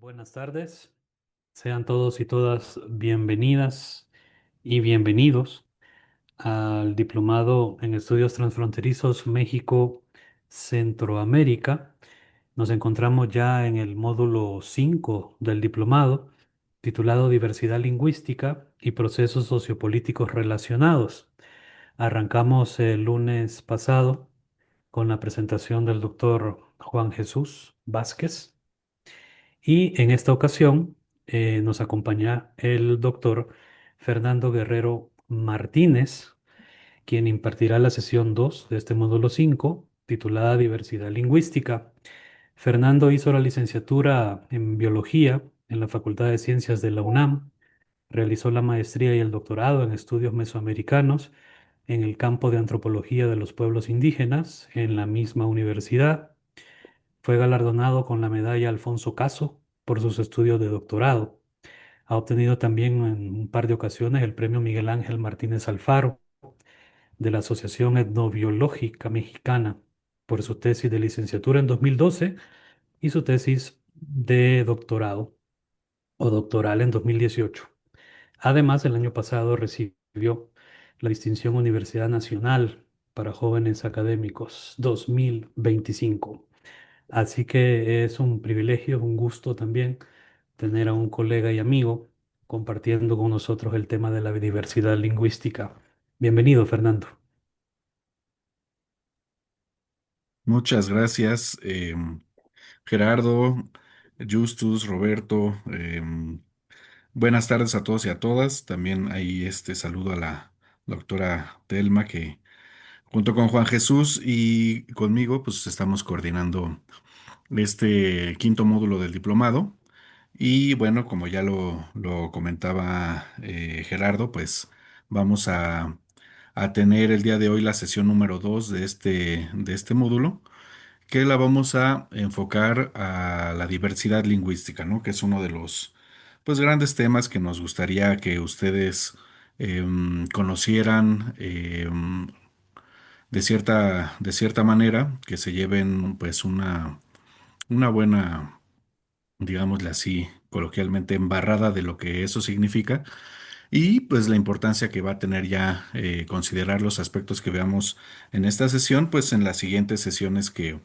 Buenas tardes, sean todos y todas bienvenidas y bienvenidos al Diplomado en Estudios Transfronterizos México-Centroamérica. Nos encontramos ya en el módulo 5 del diplomado, titulado Diversidad Lingüística y Procesos Sociopolíticos Relacionados. Arrancamos el lunes pasado con la presentación del doctor Juan Jesús Vázquez. Y en esta ocasión nos acompaña el doctor Fernando Guerrero Martínez, quien impartirá la sesión 2 de este módulo 5, titulada Diversidad Lingüística. Fernando hizo la licenciatura en Biología en la Facultad de Ciencias de la UNAM, realizó la maestría y el doctorado en estudios mesoamericanos en el campo de antropología de los pueblos indígenas en la misma universidad. Fue galardonado con la medalla Alfonso Caso por sus estudios de doctorado. Ha obtenido también en un par de ocasiones el premio Miguel Ángel Martínez Alfaro de la Asociación Etnobiológica Mexicana por su tesis de licenciatura en 2012 y su tesis de doctorado o doctoral en 2018. Además, el año pasado recibió la distinción Universidad Nacional para Jóvenes Académicos 2025. Así que es un privilegio, un gusto también tener a un colega y amigo compartiendo con nosotros el tema de la diversidad lingüística. Bienvenido, Fernando. Muchas gracias, Gerardo, Justus, Roberto. Buenas tardes a todos y a todas. También ahí saludo a la doctora Telma, que junto con Juan Jesús y conmigo, pues estamos coordinando este quinto módulo del diplomado. Y bueno, como ya lo comentaba Gerardo, pues vamos a tener el día de hoy la sesión número 2 de este módulo, que la vamos a enfocar a la diversidad lingüística, ¿no? Que es uno de los, pues, grandes temas que nos gustaría que ustedes conocieran, de cierta manera, que se lleven, pues, una buena, digámosle así, coloquialmente, embarrada de lo que eso significa y pues la importancia que va a tener ya considerar los aspectos que veamos en esta sesión, pues en las siguientes sesiones que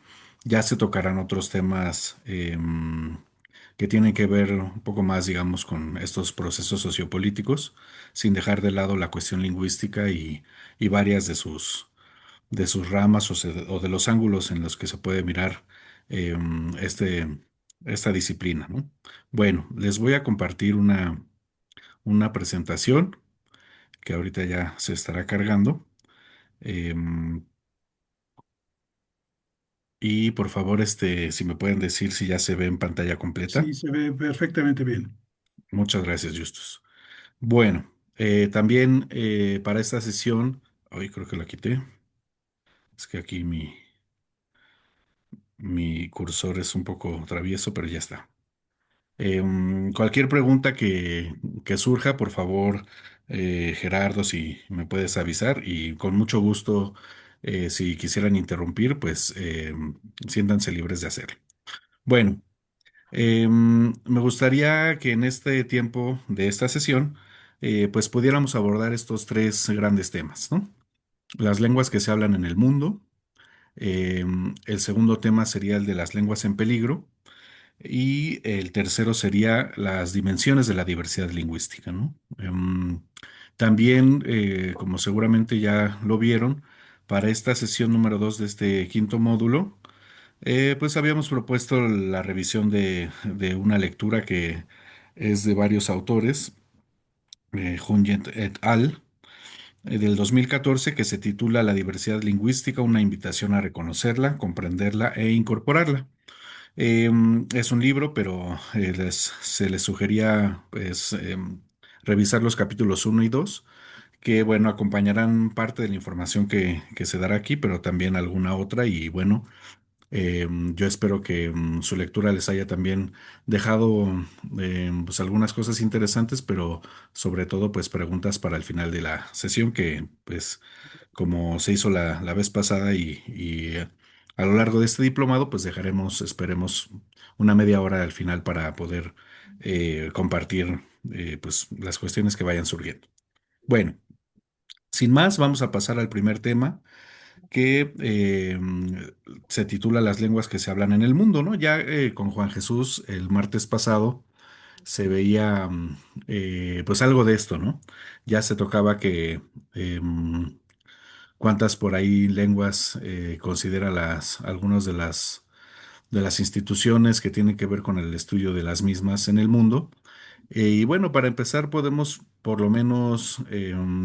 ya se tocarán otros temas que tienen que ver un poco más, digamos, con estos procesos sociopolíticos, sin dejar de lado la cuestión lingüística y varias de sus ramas o de los ángulos en los que se puede mirar esta disciplina, ¿no? Bueno, les voy a compartir una presentación que ahorita ya se estará cargando. Em, y por favor, si me pueden decir si ya se ve en pantalla completa. Sí, se ve perfectamente bien. Muchas gracias, Justus. Bueno, también para esta sesión, hoy creo que la quité. Es que aquí mi cursor es un poco travieso, pero ya está. Cualquier pregunta que surja, por favor, Gerardo, si me puedes avisar y con mucho gusto, si quisieran interrumpir, pues siéntanse libres de hacerlo. Bueno, me gustaría que en este tiempo de esta sesión, pues pudiéramos abordar estos tres grandes temas, ¿no? Las lenguas que se hablan en el mundo. El segundo tema sería el de las lenguas en peligro. Y el tercero sería las dimensiones de la diversidad lingüística, ¿no? También, como seguramente ya lo vieron, para esta sesión número 2 de este quinto módulo, pues habíamos propuesto la revisión de una lectura que es de varios autores, Hunyent et al., del 2014, que se titula La diversidad lingüística, una invitación a reconocerla, comprenderla e incorporarla. Es un libro, pero se les sugería pues revisar los capítulos uno y 2, que bueno, acompañarán parte de la información que se dará aquí, pero también alguna otra. Y bueno, yo espero que su lectura les haya también dejado pues algunas cosas interesantes, pero sobre todo pues preguntas para el final de la sesión, que pues como se hizo la vez pasada y a lo largo de este diplomado, pues dejaremos, esperemos, una media hora al final para poder compartir pues las cuestiones que vayan surgiendo. Bueno, sin más, vamos a pasar al primer tema que se titula Las lenguas que se hablan en el mundo, ¿no? Ya con Juan Jesús el martes pasado se veía pues algo de esto, ¿no? Ya se tocaba que cuántas por ahí lenguas considera algunas de las instituciones que tienen que ver con el estudio de las mismas en el mundo. Y bueno, para empezar podemos por lo menos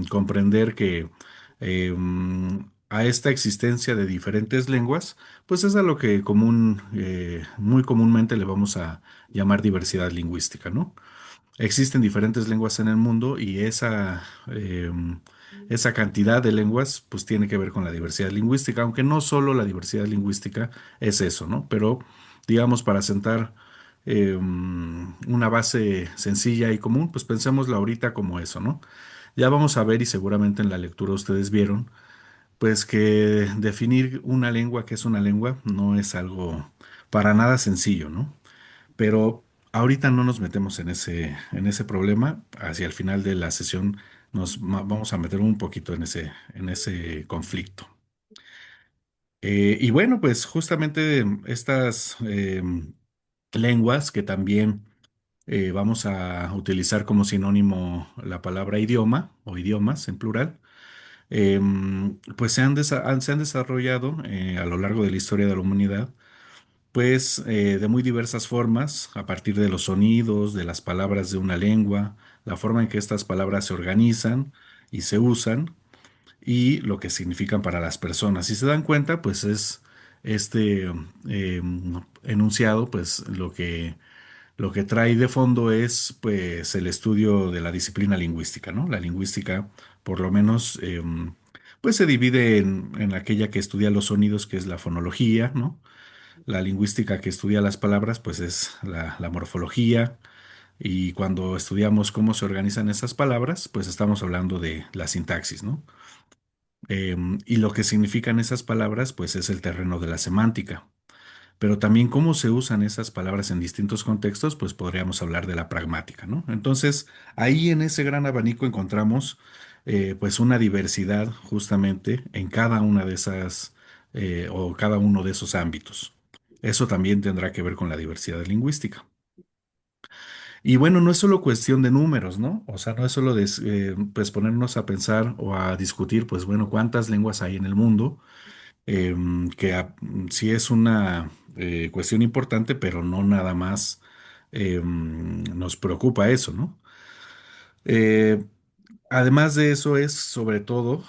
comprender que a esta existencia de diferentes lenguas, pues es a lo que muy comúnmente le vamos a llamar diversidad lingüística, ¿no? Existen diferentes lenguas en el mundo y esa cantidad de lenguas pues tiene que ver con la diversidad lingüística, aunque no solo la diversidad lingüística es eso, ¿no? Pero digamos para sentar una base sencilla y común, pues pensémosla ahorita como eso, ¿no? Ya vamos a ver y seguramente en la lectura ustedes vieron, pues que definir una lengua que es una lengua no es algo para nada sencillo, ¿no? Pero ahorita no nos metemos en ese problema. Hacia el final de la sesión vamos a meter un poquito en ese conflicto. Y bueno, pues justamente estas lenguas que también vamos a utilizar como sinónimo la palabra idioma o idiomas en plural, pues se han desarrollado a lo largo de la historia de la humanidad pues de muy diversas formas, a partir de los sonidos, de las palabras de una lengua, la forma en que estas palabras se organizan y se usan y lo que significan para las personas. Si se dan cuenta, pues es este enunciado, pues lo que trae de fondo es pues el estudio de la disciplina lingüística, ¿no? La lingüística, por lo menos, pues se divide en aquella que estudia los sonidos, que es la fonología, ¿no? La lingüística que estudia las palabras, pues es la morfología. Y cuando estudiamos cómo se organizan esas palabras, pues estamos hablando de la sintaxis, ¿no? Y lo que significan esas palabras, pues es el terreno de la semántica. Pero también cómo se usan esas palabras en distintos contextos, pues podríamos hablar de la pragmática, ¿no? Entonces, ahí en ese gran abanico encontramos pues una diversidad justamente en cada una de esas o cada uno de esos ámbitos. Eso también tendrá que ver con la diversidad lingüística. Y bueno, no es solo cuestión de números, ¿no? O sea, no es solo de, pues ponernos a pensar o a discutir, pues bueno, cuántas lenguas hay en el mundo, sí es una cuestión importante, pero no nada más nos preocupa eso, ¿no? Eh, Además de eso es sobre todo,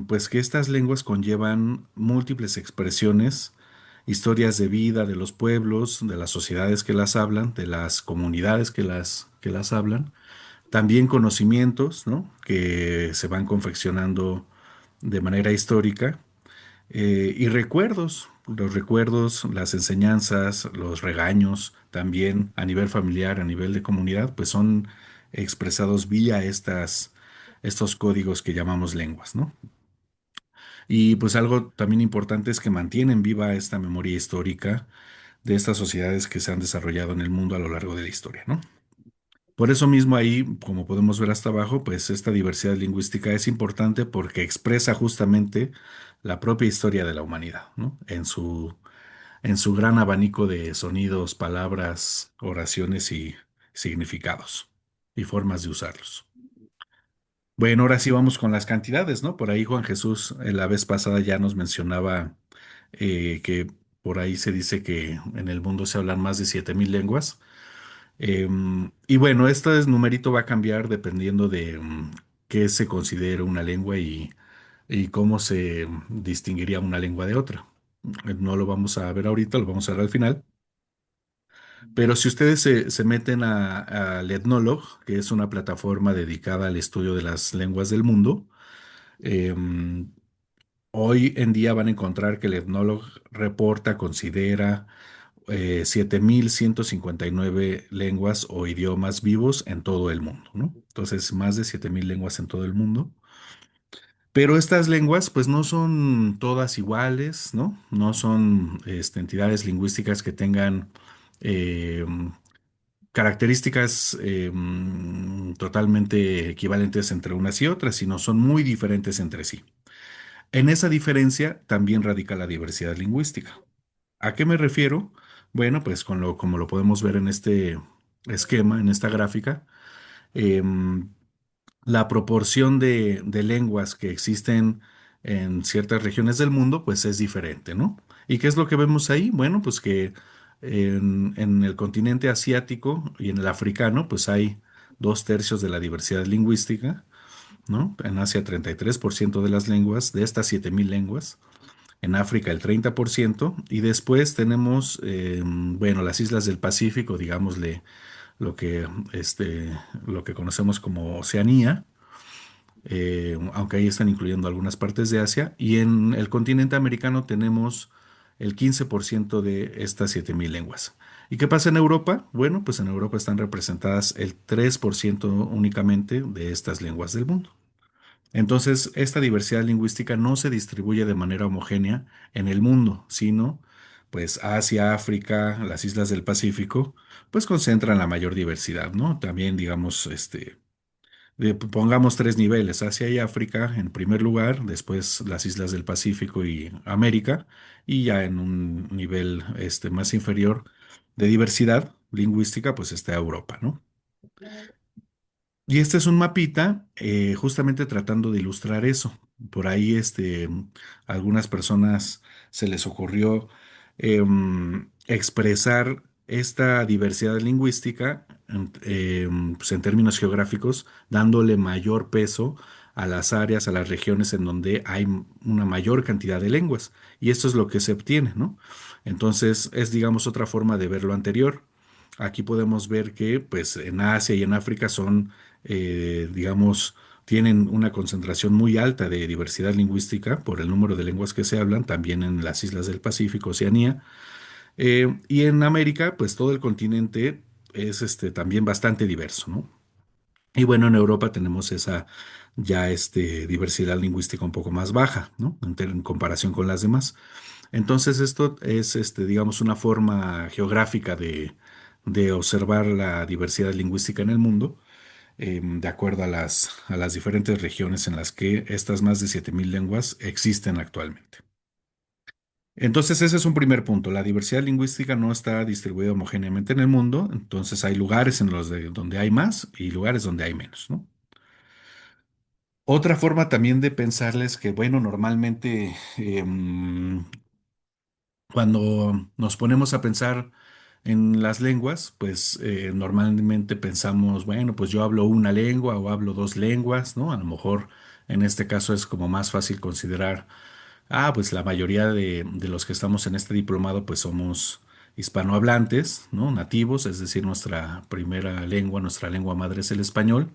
pues que estas lenguas conllevan múltiples expresiones, historias de vida de los pueblos, de las sociedades que las hablan, de las comunidades que las hablan, también conocimientos, ¿no? Que se van confeccionando de manera histórica y recuerdos, los recuerdos, las enseñanzas, los regaños, también a nivel familiar, a nivel de comunidad, pues son expresados vía estos códigos que llamamos lenguas, ¿no? Y pues algo también importante es que mantienen viva esta memoria histórica de estas sociedades que se han desarrollado en el mundo a lo largo de la historia, ¿no? Por eso mismo ahí, como podemos ver hasta abajo, pues esta diversidad lingüística es importante porque expresa justamente la propia historia de la humanidad, ¿no? En su gran abanico de sonidos, palabras, oraciones y significados y formas de usarlos. Bueno, ahora sí vamos con las cantidades, ¿no? Por ahí Juan Jesús la vez pasada ya nos mencionaba que por ahí se dice que en el mundo se hablan más de 7000 lenguas. Y bueno, este numerito va a cambiar dependiendo de qué se considere una lengua y cómo se distinguiría una lengua de otra. No lo vamos a ver ahorita, lo vamos a ver al final. Pero si ustedes se meten al Ethnologue, que es una plataforma dedicada al estudio de las lenguas del mundo, em, hoy en día van a encontrar que el Ethnologue reporta, considera 7159 lenguas o idiomas vivos en todo el mundo, ¿no? Entonces, más de 7000 lenguas en todo el mundo. Pero estas lenguas, pues no son todas iguales, ¿no? No son entidades lingüísticas que tengan eh, características totalmente equivalentes entre unas y otras, sino son muy diferentes entre sí. En esa diferencia también radica la diversidad lingüística. ¿A qué me refiero? Bueno, pues como lo podemos ver en este esquema, en esta gráfica, em, la proporción de lenguas que existen en ciertas regiones del mundo, pues es diferente, ¿no? ¿Y qué es lo que vemos ahí? Bueno, pues que en el continente asiático y en el africano, pues hay 2/3 de la diversidad lingüística, ¿no? En Asia 33% de las lenguas, de estas 7000 lenguas. En África el 30%. Y después tenemos, bueno, las islas del Pacífico, digámosle lo que, lo que conocemos como Oceanía, aunque ahí están incluyendo algunas partes de Asia, y en el continente americano tenemos el 15% de estas 7000 lenguas. ¿Y qué pasa en Europa? Bueno, pues en Europa están representadas el 3% únicamente de estas lenguas del mundo. Entonces, esta diversidad lingüística no se distribuye de manera homogénea en el mundo, sino pues Asia, África, las islas del Pacífico, pues concentran la mayor diversidad, ¿no? También, digamos, pongamos tres niveles: Asia y África en primer lugar, después las islas del Pacífico y América, y ya en un nivel más inferior de diversidad lingüística, pues está Europa, ¿no? Y este es un mapita justamente tratando de ilustrar eso. Por ahí algunas personas se les ocurrió expresar esta diversidad lingüística pues en términos geográficos, dándole mayor peso a las áreas, a las regiones en donde hay una mayor cantidad de lenguas. Y esto es lo que se obtiene, ¿no? Entonces es, digamos, otra forma de ver lo anterior. Aquí podemos ver que, pues, en Asia y en África son digamos, tienen una concentración muy alta de diversidad lingüística por el número de lenguas que se hablan, también en las islas del Pacífico, Oceanía. Y en América, pues todo el continente es también bastante diverso, ¿no? Y bueno, en Europa tenemos esa ya diversidad lingüística un poco más baja, ¿no? En comparación con las demás. Entonces, esto es, digamos, una forma geográfica de observar la diversidad lingüística en el mundo de acuerdo a las diferentes regiones en las que estas más de 7000 lenguas existen actualmente. Entonces, ese es un primer punto. La diversidad lingüística no está distribuida homogéneamente en el mundo, entonces hay lugares en donde hay más y lugares donde hay menos, ¿no? Otra forma también de pensarles que, bueno, normalmente cuando nos ponemos a pensar en las lenguas, pues normalmente pensamos, bueno, pues yo hablo una lengua o hablo dos lenguas, ¿no? A lo mejor en este caso es como más fácil considerar, pues la mayoría de los que estamos en este diplomado, pues somos hispanohablantes, ¿no? Nativos, es decir, nuestra primera lengua, nuestra lengua madre es el español.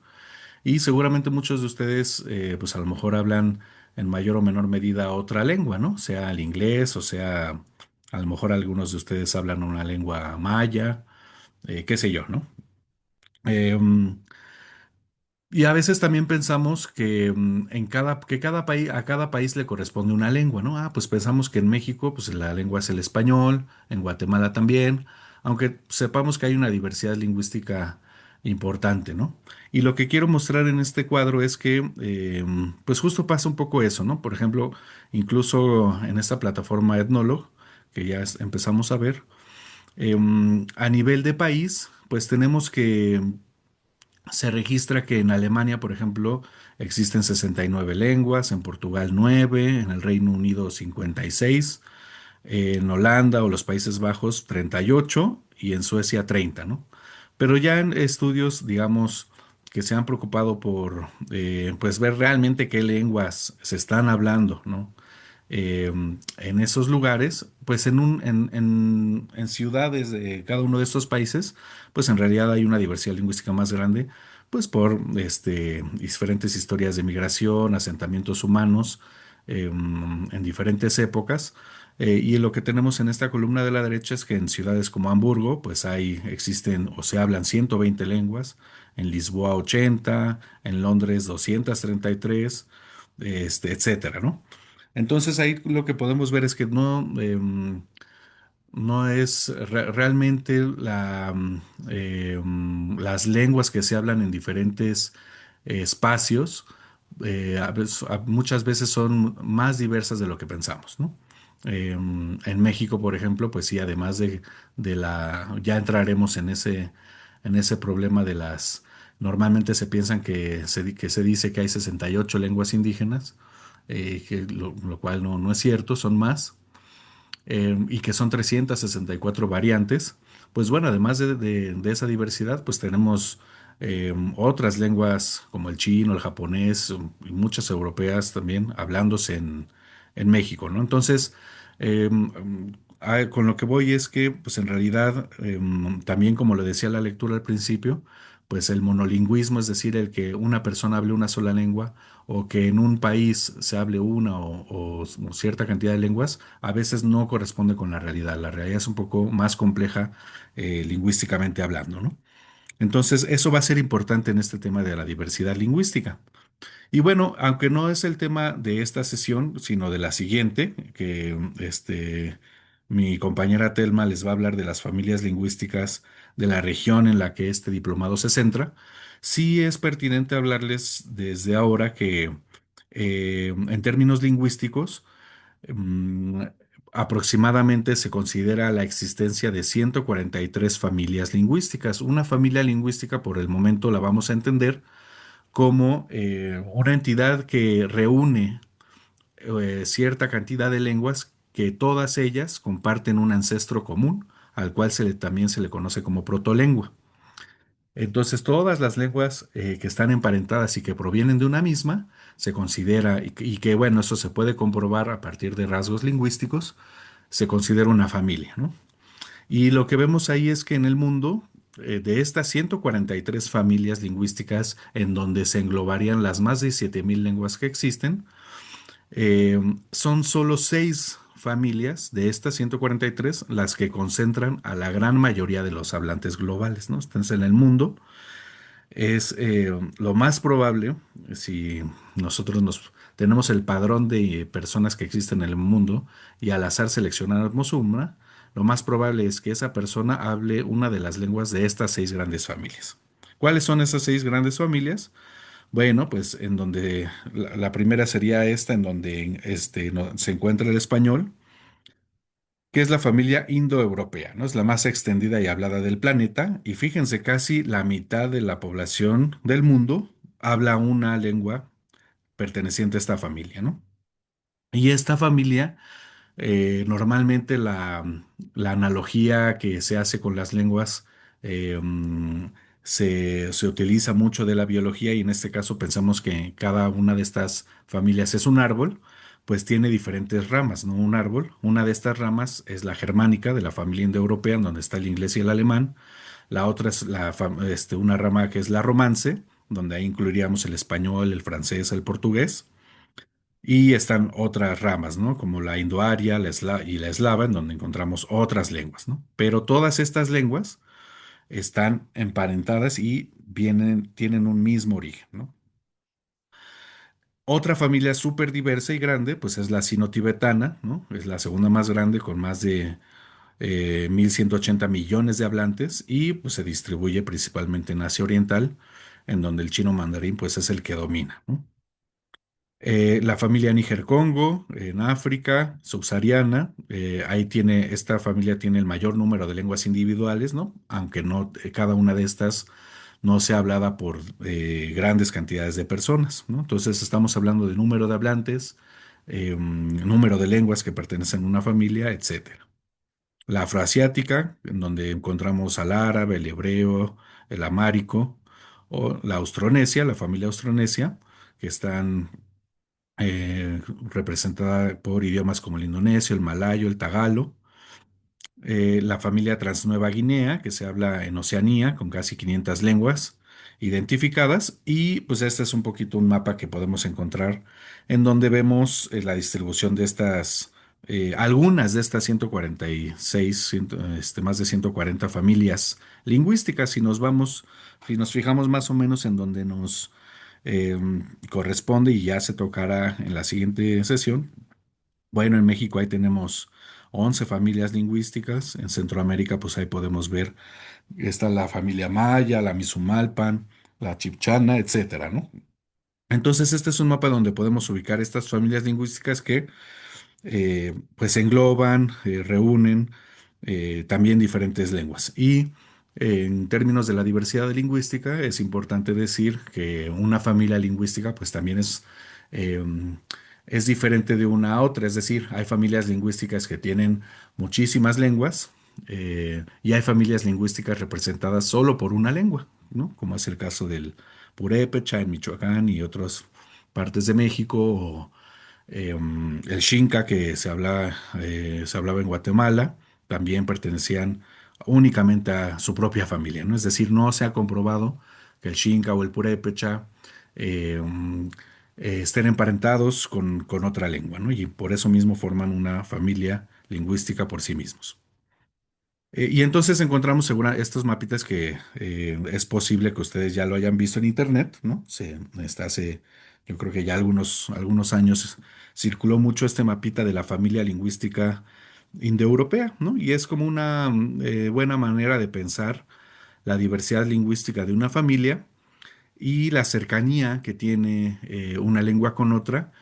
Y seguramente muchos de ustedes, pues a lo mejor hablan en mayor o menor medida otra lengua, ¿no? Sea el inglés o sea, a lo mejor algunos de ustedes hablan una lengua maya, qué sé yo, ¿no? Em, y a veces también pensamos que que cada país, a cada país le corresponde una lengua, ¿no? Pues pensamos que en México, pues la lengua es el español, en Guatemala también, aunque sepamos que hay una diversidad lingüística importante, ¿no? Y lo que quiero mostrar en este cuadro es que, pues justo pasa un poco eso, ¿no? Por ejemplo, incluso en esta plataforma Ethnologue, que ya empezamos a ver, a nivel de país, pues tenemos que se registra que en Alemania, por ejemplo, existen 69 lenguas, en Portugal 9, en el Reino Unido 56, en Holanda o los Países Bajos 38 y en Suecia 30, ¿no? Pero ya en estudios, digamos, que se han preocupado por pues ver realmente qué lenguas se están hablando, ¿no? En esos lugares, pues en ciudades de cada uno de estos países, pues en realidad hay una diversidad lingüística más grande, pues por diferentes historias de migración, asentamientos humanos en diferentes épocas. Y lo que tenemos en esta columna de la derecha es que en ciudades como Hamburgo, pues existen o se hablan 120 lenguas, en Lisboa 80, en Londres 233, etcétera, ¿no? Entonces ahí lo que podemos ver es que no es realmente las lenguas que se hablan en diferentes espacios, muchas veces son más diversas de lo que pensamos, ¿no? En México, por ejemplo, pues sí, además ya entraremos en ese problema de normalmente se piensan que se dice que hay 68 lenguas indígenas, lo cual no es cierto, son más y que son 364 variantes. Pues bueno, además de esa diversidad, pues tenemos otras lenguas como el chino, el japonés y muchas europeas también hablándose en México, ¿no? Entonces, con lo que voy es que, pues en realidad, también como lo decía la lectura al principio, pues el monolingüismo, es decir, el que una persona hable una sola lengua o que en un país se hable una o cierta cantidad de lenguas, a veces no corresponde con la realidad. La realidad es un poco más compleja lingüísticamente hablando, ¿no? Entonces, eso va a ser importante en este tema de la diversidad lingüística. Y bueno, aunque no es el tema de esta sesión, sino de la siguiente, que mi compañera Telma les va a hablar de las familias lingüísticas de la región en la que este diplomado se centra, sí es pertinente hablarles desde ahora que en términos lingüísticos, mm, aproximadamente se considera la existencia de 143 familias lingüísticas. Una familia lingüística, por el momento, la vamos a entender como una entidad que reúne cierta cantidad de lenguas que todas ellas comparten un ancestro común, al cual también se le conoce como protolengua. Entonces, todas las lenguas que están emparentadas y que provienen de una misma, se considera, y que bueno, eso se puede comprobar a partir de rasgos lingüísticos, se considera una familia, ¿no? Y lo que vemos ahí es que en el mundo, de estas 143 familias lingüísticas en donde se englobarían las más de 7.000 lenguas que existen, son solo 6 familias de estas 143 las que concentran a la gran mayoría de los hablantes globales, ¿no? Entonces, en el mundo es lo más probable, si nosotros tenemos el padrón de personas que existen en el mundo y al azar seleccionamos una, lo más probable es que esa persona hable una de las lenguas de estas 6 grandes familias. ¿Cuáles son esas 6 grandes familias? Bueno, pues en donde la primera sería esta, en donde se encuentra el español, que es la familia indoeuropea, ¿no? Es la más extendida y hablada del planeta, y fíjense, casi la mitad de la población del mundo habla una lengua perteneciente a esta familia, ¿no? Y esta familia, normalmente la analogía que se hace con las lenguas se utiliza mucho de la biología y en este caso pensamos que cada una de estas familias es un árbol, pues tiene diferentes ramas, ¿no? Un árbol. Una de estas ramas es la germánica de la familia indoeuropea, en donde está el inglés y el alemán. La otra es una rama que es la romance, donde ahí incluiríamos el español, el francés, el portugués. Y están otras ramas, ¿no? Como la indoaria y la eslava, en donde encontramos otras lenguas, ¿no? Pero todas estas lenguas están emparentadas y tienen un mismo origen, ¿no? Otra familia súper diversa y grande, pues es la sino-tibetana, ¿no? Es la segunda más grande con más de 1.180 millones de hablantes y pues se distribuye principalmente en Asia Oriental, en donde el chino mandarín pues es el que domina, ¿no? La familia Níger-Congo, en África subsahariana, esta familia tiene el mayor número de lenguas individuales, ¿no? Aunque no, cada una de estas no sea hablada por grandes cantidades de personas, ¿no? Entonces estamos hablando de número de hablantes, número de lenguas que pertenecen a una familia, etcétera. La afroasiática, en donde encontramos al árabe, el hebreo, el amárico, o la austronesia, la familia austronesia, que están representada por idiomas como el indonesio, el malayo, el tagalo. La familia Transnueva Guinea, que se habla en Oceanía, con casi 500 lenguas identificadas. Y pues este es un poquito un mapa que podemos encontrar en donde vemos la distribución de algunas de estas 146, más de 140 familias lingüísticas. Si nos fijamos más o menos en donde corresponde y ya se tocará en la siguiente sesión. Bueno, en México ahí tenemos 11 familias lingüísticas. En Centroamérica, pues ahí podemos ver, está la familia Maya, la Misumalpan, la Chibchana, etcétera, ¿no? Entonces, este es un mapa donde podemos ubicar estas familias lingüísticas que pues engloban, reúnen también diferentes lenguas. Y en términos de la diversidad lingüística, es importante decir que una familia lingüística pues también eh, es diferente de una a otra. Es decir, hay familias lingüísticas que tienen muchísimas lenguas y hay familias lingüísticas representadas solo por una lengua, ¿no? Como es el caso del purépecha en Michoacán y otras partes de México, o el Xinca que se hablaba en Guatemala, también pertenecían únicamente a su propia familia, ¿no? Es decir, no se ha comprobado que el Xinca o el Purépecha eh, mm, estén emparentados con otra lengua, ¿no? Y por eso mismo forman una familia lingüística por sí mismos. Y entonces encontramos estos mapitas que es posible que ustedes ya lo hayan visto en internet, ¿no? Yo creo que ya algunos años circuló mucho este mapita de la familia lingüística indoeuropea, ¿no? Y es como una buena manera de pensar la diversidad lingüística de una familia y la cercanía que tiene una lengua con otra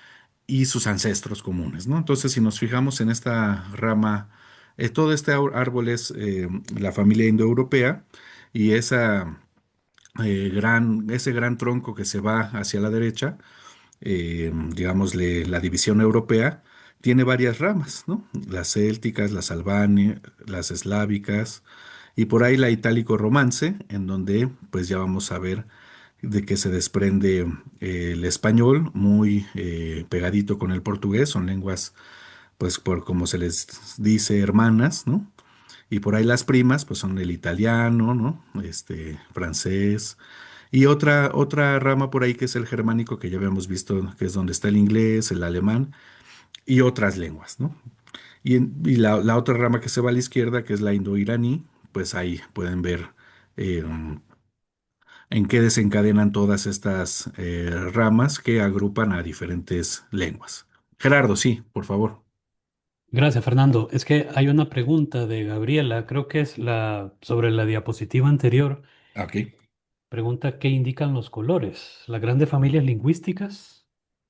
y sus ancestros comunes, ¿no? Entonces, si nos fijamos en esta rama, todo este árbol es la familia indoeuropea y ese gran tronco que se va hacia la derecha, digámosle la división europea, tiene varias ramas, ¿no? Las célticas, las albánicas, las eslávicas y por ahí la itálico-romance, en donde pues ya vamos a ver de que se desprende el español muy pegadito con el portugués, son lenguas pues por como se les dice hermanas, ¿no? Y por ahí las primas pues son el italiano, ¿no? Francés. Y otra rama por ahí que es el germánico, que ya habíamos visto, que es donde está el inglés, el alemán y otras lenguas, ¿no? Y la otra rama que se va a la izquierda, que es la indo-iraní, pues ahí pueden ver eh, en qué desencadenan todas estas ramas que agrupan a diferentes lenguas. Gerardo, sí, por favor. Gracias, Fernando. Es que hay una pregunta de Gabriela, creo que es la sobre la diapositiva anterior. Ok. Pregunta qué indican los colores. ¿Las grandes familias lingüísticas?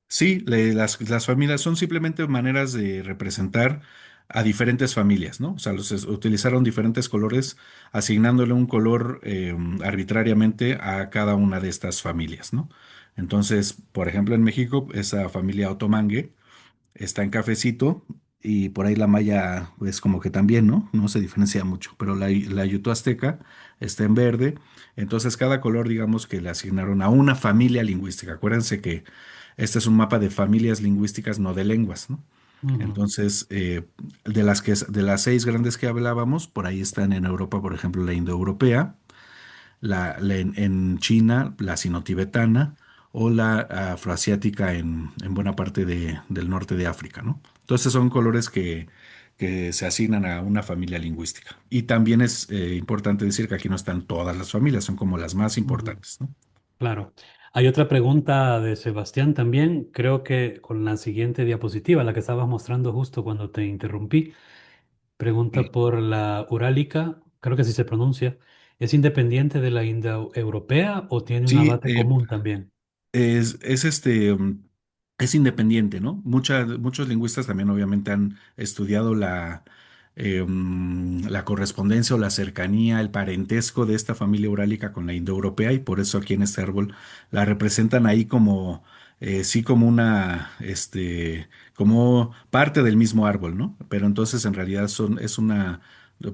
Sí, las familias son simplemente maneras de representar a diferentes familias, ¿no? O sea, utilizaron diferentes colores, asignándole un color arbitrariamente a cada una de estas familias, ¿no? Entonces, por ejemplo, en México, esa familia Otomangue está en cafecito y por ahí la maya, pues como que también, ¿no? No se diferencia mucho, pero la yuto azteca está en verde. Entonces, cada color, digamos que le asignaron a una familia lingüística. Acuérdense que este es un mapa de familias lingüísticas, no de lenguas, ¿no? Ujú. Entonces, de las 6 grandes que hablábamos, por ahí están en Europa, por ejemplo, la indoeuropea, en China, la sino-tibetana o la afroasiática en buena parte del norte de África, ¿no? Entonces son colores que se asignan a una familia lingüística. Y también es importante decir que aquí no están todas las familias, son como las más Ujú. importantes, ¿no? Claro. Hay otra pregunta de Sebastián también, creo que con la siguiente diapositiva, la que estabas mostrando justo cuando te interrumpí. Pregunta Sí, por la urálica, creo que así se pronuncia. ¿Es independiente de la indoeuropea o tiene una sí, base común también? es es independiente, ¿no? Muchos lingüistas también obviamente han estudiado la correspondencia o la cercanía, el parentesco de esta familia urálica con la indoeuropea y por eso aquí en este árbol la representan ahí como, sí, como como parte del mismo árbol, ¿no? Pero entonces en realidad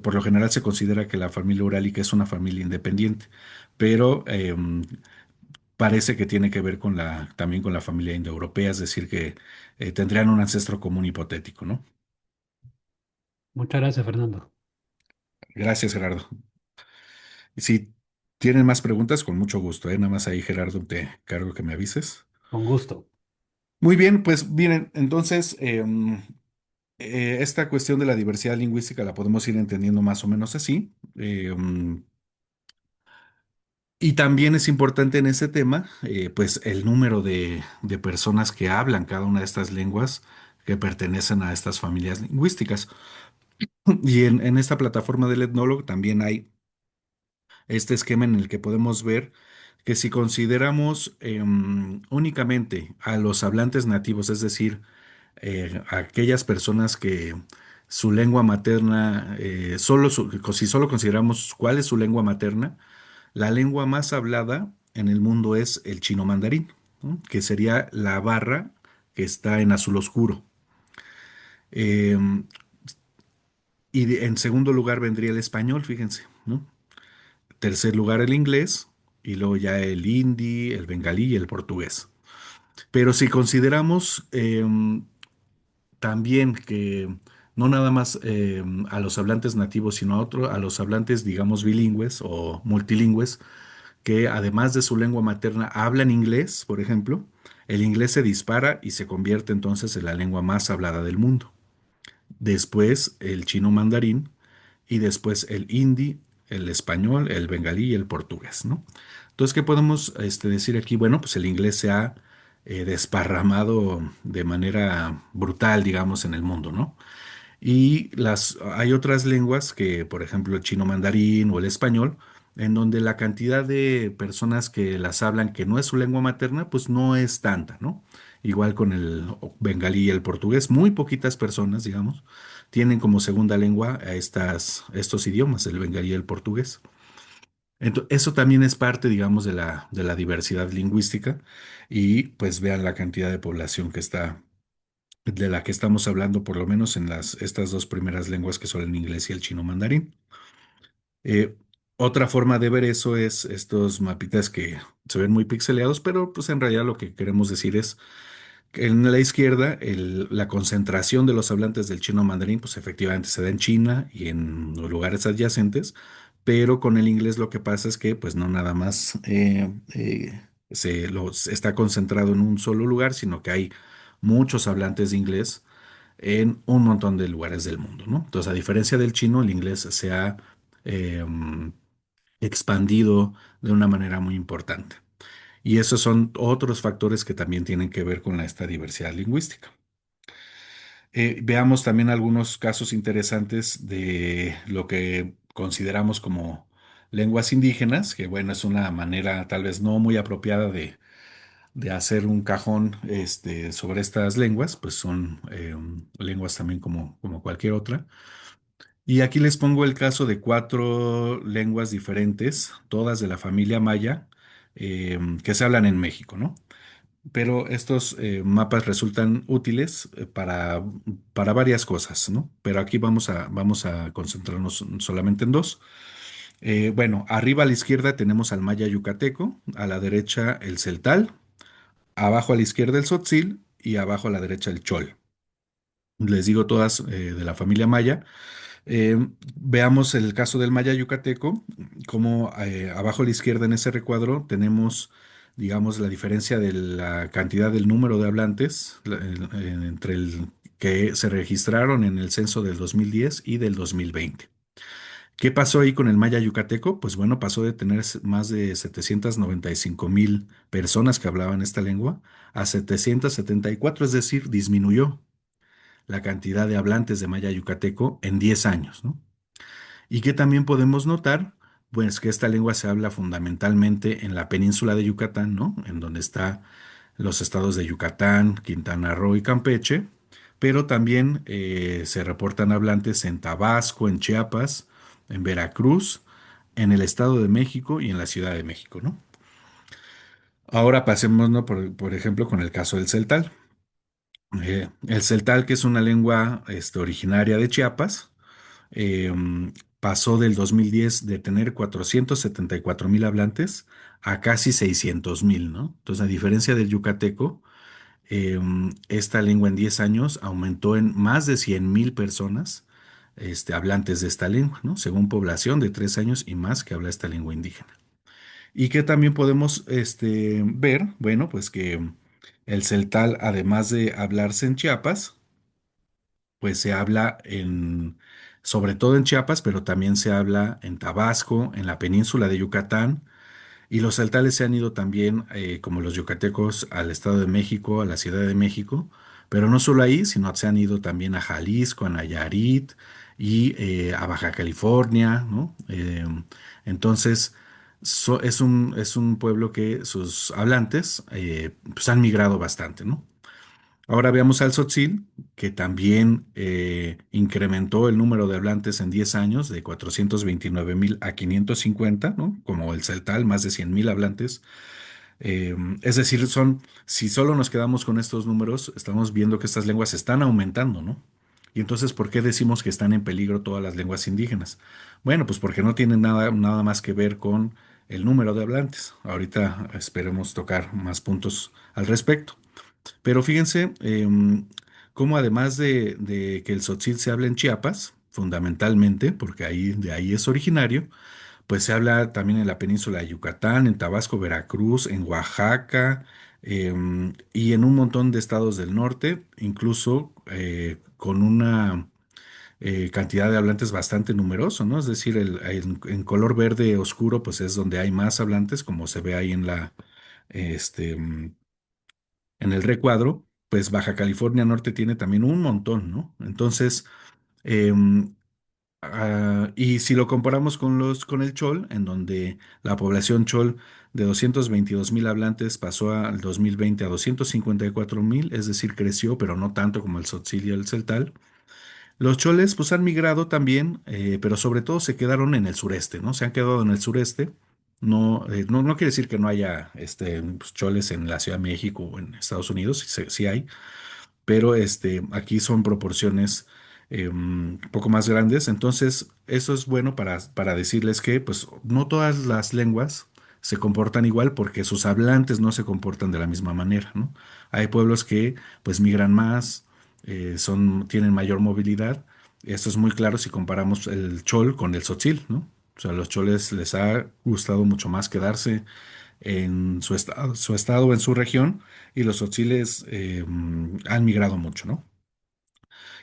por lo general se considera que la familia urálica es una familia independiente, pero parece que tiene que ver también con la familia indoeuropea, es decir, que tendrían un ancestro común hipotético, ¿no? Muchas gracias, Fernando. Gracias, Gerardo. Y si tienen más preguntas, con mucho gusto, ¿eh? Nada más ahí, Gerardo, te cargo que me avises. Con gusto. Muy bien, pues miren, entonces esta cuestión de la diversidad lingüística la podemos ir entendiendo más o menos así. Y también es importante en ese tema, pues el número de personas que hablan cada una de estas lenguas que pertenecen a estas familias lingüísticas. Y en esta plataforma del etnólogo también hay este esquema en el que podemos ver que si consideramos únicamente a los hablantes nativos, es decir, a aquellas personas que su lengua materna, si solo consideramos cuál es su lengua materna, la lengua más hablada en el mundo es el chino mandarín, ¿no? Que sería la barra que está en azul oscuro. Em, en segundo lugar vendría el español, fíjense, ¿no? Tercer lugar el inglés y luego ya el hindi, el bengalí y el portugués. Pero si consideramos también que no nada más a los hablantes nativos, sino a los hablantes, digamos, bilingües o multilingües, que además de su lengua materna hablan inglés, por ejemplo, el inglés se dispara y se convierte entonces en la lengua más hablada del mundo. Después el chino mandarín y después el hindi, el español, el bengalí y el portugués, ¿no? Entonces, ¿qué podemos decir aquí? Bueno, pues el inglés se ha desparramado de manera brutal, digamos, en el mundo, ¿no? Hay otras lenguas que, por ejemplo, el chino mandarín o el español, en donde la cantidad de personas que las hablan que no es su lengua materna, pues no es tanta, ¿no? Igual con el bengalí y el portugués, muy poquitas personas, digamos, tienen como segunda lengua a estos idiomas, el bengalí y el portugués. Entonces, eso también es parte, digamos, de la diversidad lingüística y pues vean la cantidad de población que está de la que estamos hablando, por lo menos en estas dos primeras lenguas que son el inglés y el chino mandarín. Eh, Otra forma de ver eso es estos mapitas que se ven muy pixeleados, pero pues en realidad lo que queremos decir es que en la izquierda la concentración de los hablantes del chino mandarín pues efectivamente se da en China y en los lugares adyacentes, pero con el inglés lo que pasa es que pues no nada más está concentrado en un solo lugar, sino que hay muchos hablantes de inglés en un montón de lugares del mundo, ¿no? Entonces, a diferencia del chino, el inglés se ha eh, expandido de una manera muy importante. Y esos son otros factores que también tienen que ver con esta diversidad lingüística. Veamos también algunos casos interesantes de lo que consideramos como lenguas indígenas, que bueno, es una manera tal vez no muy apropiada de hacer un cajón sobre estas lenguas, pues son lenguas también como cualquier otra. Y aquí les pongo el caso de cuatro lenguas diferentes, todas de la familia maya, que se hablan en México, ¿no? Pero estos mapas resultan útiles para varias cosas, ¿no? Pero aquí vamos a concentrarnos solamente en dos. Bueno, arriba a la izquierda tenemos al maya yucateco, a la derecha el celtal, abajo a la izquierda el tzotzil y abajo a la derecha el chol. Les digo todas de la familia maya. Eh, Veamos el caso del maya yucateco, como abajo a la izquierda en ese recuadro tenemos, digamos, la diferencia de la cantidad del número de hablantes entre el que se registraron en el censo del 2010 y del 2020. ¿Qué pasó ahí con el maya yucateco? Pues bueno, pasó de tener más de 795,000 personas que hablaban esta lengua a 774, es decir, disminuyó la cantidad de hablantes de maya yucateco en 10 años, ¿no? Y que también podemos notar, pues que esta lengua se habla fundamentalmente en la península de Yucatán, ¿no? En donde están los estados de Yucatán, Quintana Roo y Campeche, pero también se reportan hablantes en Tabasco, en Chiapas, en Veracruz, en el Estado de México y en la Ciudad de México, ¿no? Ahora pasemos, ¿no? Por ejemplo, con el caso del celtal. El celtal, que es una lengua originaria de Chiapas, eh, pasó del 2010 de tener 474,000 hablantes a casi 600,000, ¿no? Entonces, a diferencia del yucateco, esta lengua en 10 años aumentó en más de 100,000 personas hablantes de esta lengua, ¿no? Según población de 3 años y más que habla esta lengua indígena. Y que también podemos ver, bueno, pues que el celtal, además de hablarse en Chiapas, pues se habla sobre todo en Chiapas, pero también se habla en Tabasco, en la península de Yucatán, Y los celtales se han ido también, como los yucatecos, al Estado de México, a la Ciudad de México, pero no solo ahí, sino se han ido también a Jalisco, a Nayarit y a Baja California, ¿no? Entonces, es un pueblo que sus hablantes pues han migrado bastante, ¿no? Ahora veamos al Tzotzil, que también incrementó el número de hablantes en 10 años de 429,000 a 550, ¿no? Como el celtal, más de 100,000 hablantes. Es decir, si solo nos quedamos con estos números, estamos viendo que estas lenguas están aumentando, ¿no? Y entonces, ¿por qué decimos que están en peligro todas las lenguas indígenas? Bueno, pues porque no tienen nada más que ver con el número de hablantes. Ahorita esperemos tocar más puntos al respecto. Pero fíjense cómo además de que el tzotzil se habla en Chiapas, fundamentalmente, porque de ahí es originario, pues se habla también en la península de Yucatán, en Tabasco, Veracruz, en Oaxaca, y en un montón de estados del norte, incluso con una cantidad de hablantes bastante numeroso, ¿no? Es decir, en color verde oscuro, pues es donde hay más hablantes, como se ve ahí este, en el recuadro, pues Baja California Norte tiene también un montón, ¿no? Entonces, em, y si lo comparamos con el Chol, en donde la población Chol de 222,000 hablantes pasó al 2020 a 254,000, es decir, creció, pero no tanto como el Tzotzil y el Celtal. Los choles pues han migrado también, pero sobre todo se quedaron en el sureste, ¿no? Se han quedado en el sureste. No quiere decir que no haya pues, choles en la Ciudad de México o en Estados Unidos, sí hay, pero aquí son proporciones un poco más grandes. Entonces, eso es bueno para decirles que pues no todas las lenguas se comportan igual porque sus hablantes no se comportan de la misma manera, ¿no? Hay pueblos que pues migran más, tienen mayor movilidad. Esto es muy claro si comparamos el chol con el tzotzil, ¿no? O sea, a los choles les ha gustado mucho más quedarse en su estado, en su región, y los tzotziles han migrado mucho, ¿no?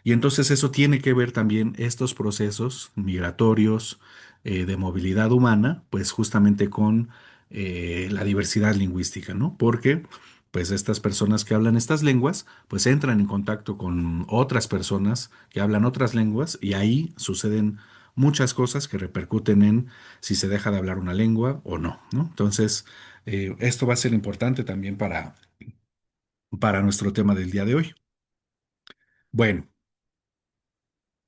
Y entonces eso tiene que ver también estos procesos migratorios de movilidad humana, pues justamente con la diversidad lingüística, ¿no? Porque pues estas personas que hablan estas lenguas, pues entran en contacto con otras personas que hablan otras lenguas y ahí suceden muchas cosas que repercuten en si se deja de hablar una lengua o no, ¿no? Entonces, esto va a ser importante también para nuestro tema del día de hoy. Bueno.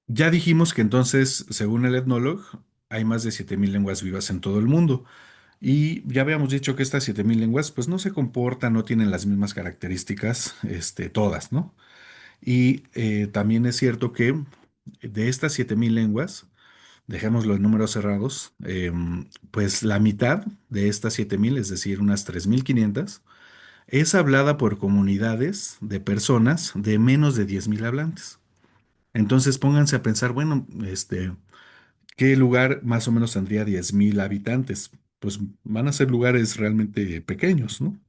Ya dijimos que entonces, según el etnólogo, hay más de 7,000 lenguas vivas en todo el mundo. Y ya habíamos dicho que estas 7,000 lenguas, pues no se comportan, no tienen las mismas características, todas, ¿no? Y también es cierto que de estas 7,000 lenguas, dejémoslo en números cerrados, pues la mitad de estas 7,000, es decir, unas 3,500, es hablada por comunidades de personas de menos de 10,000 hablantes. Entonces pónganse a pensar, bueno, ¿qué lugar más o menos tendría 10,000 habitantes? Pues van a ser lugares realmente pequeños, ¿no?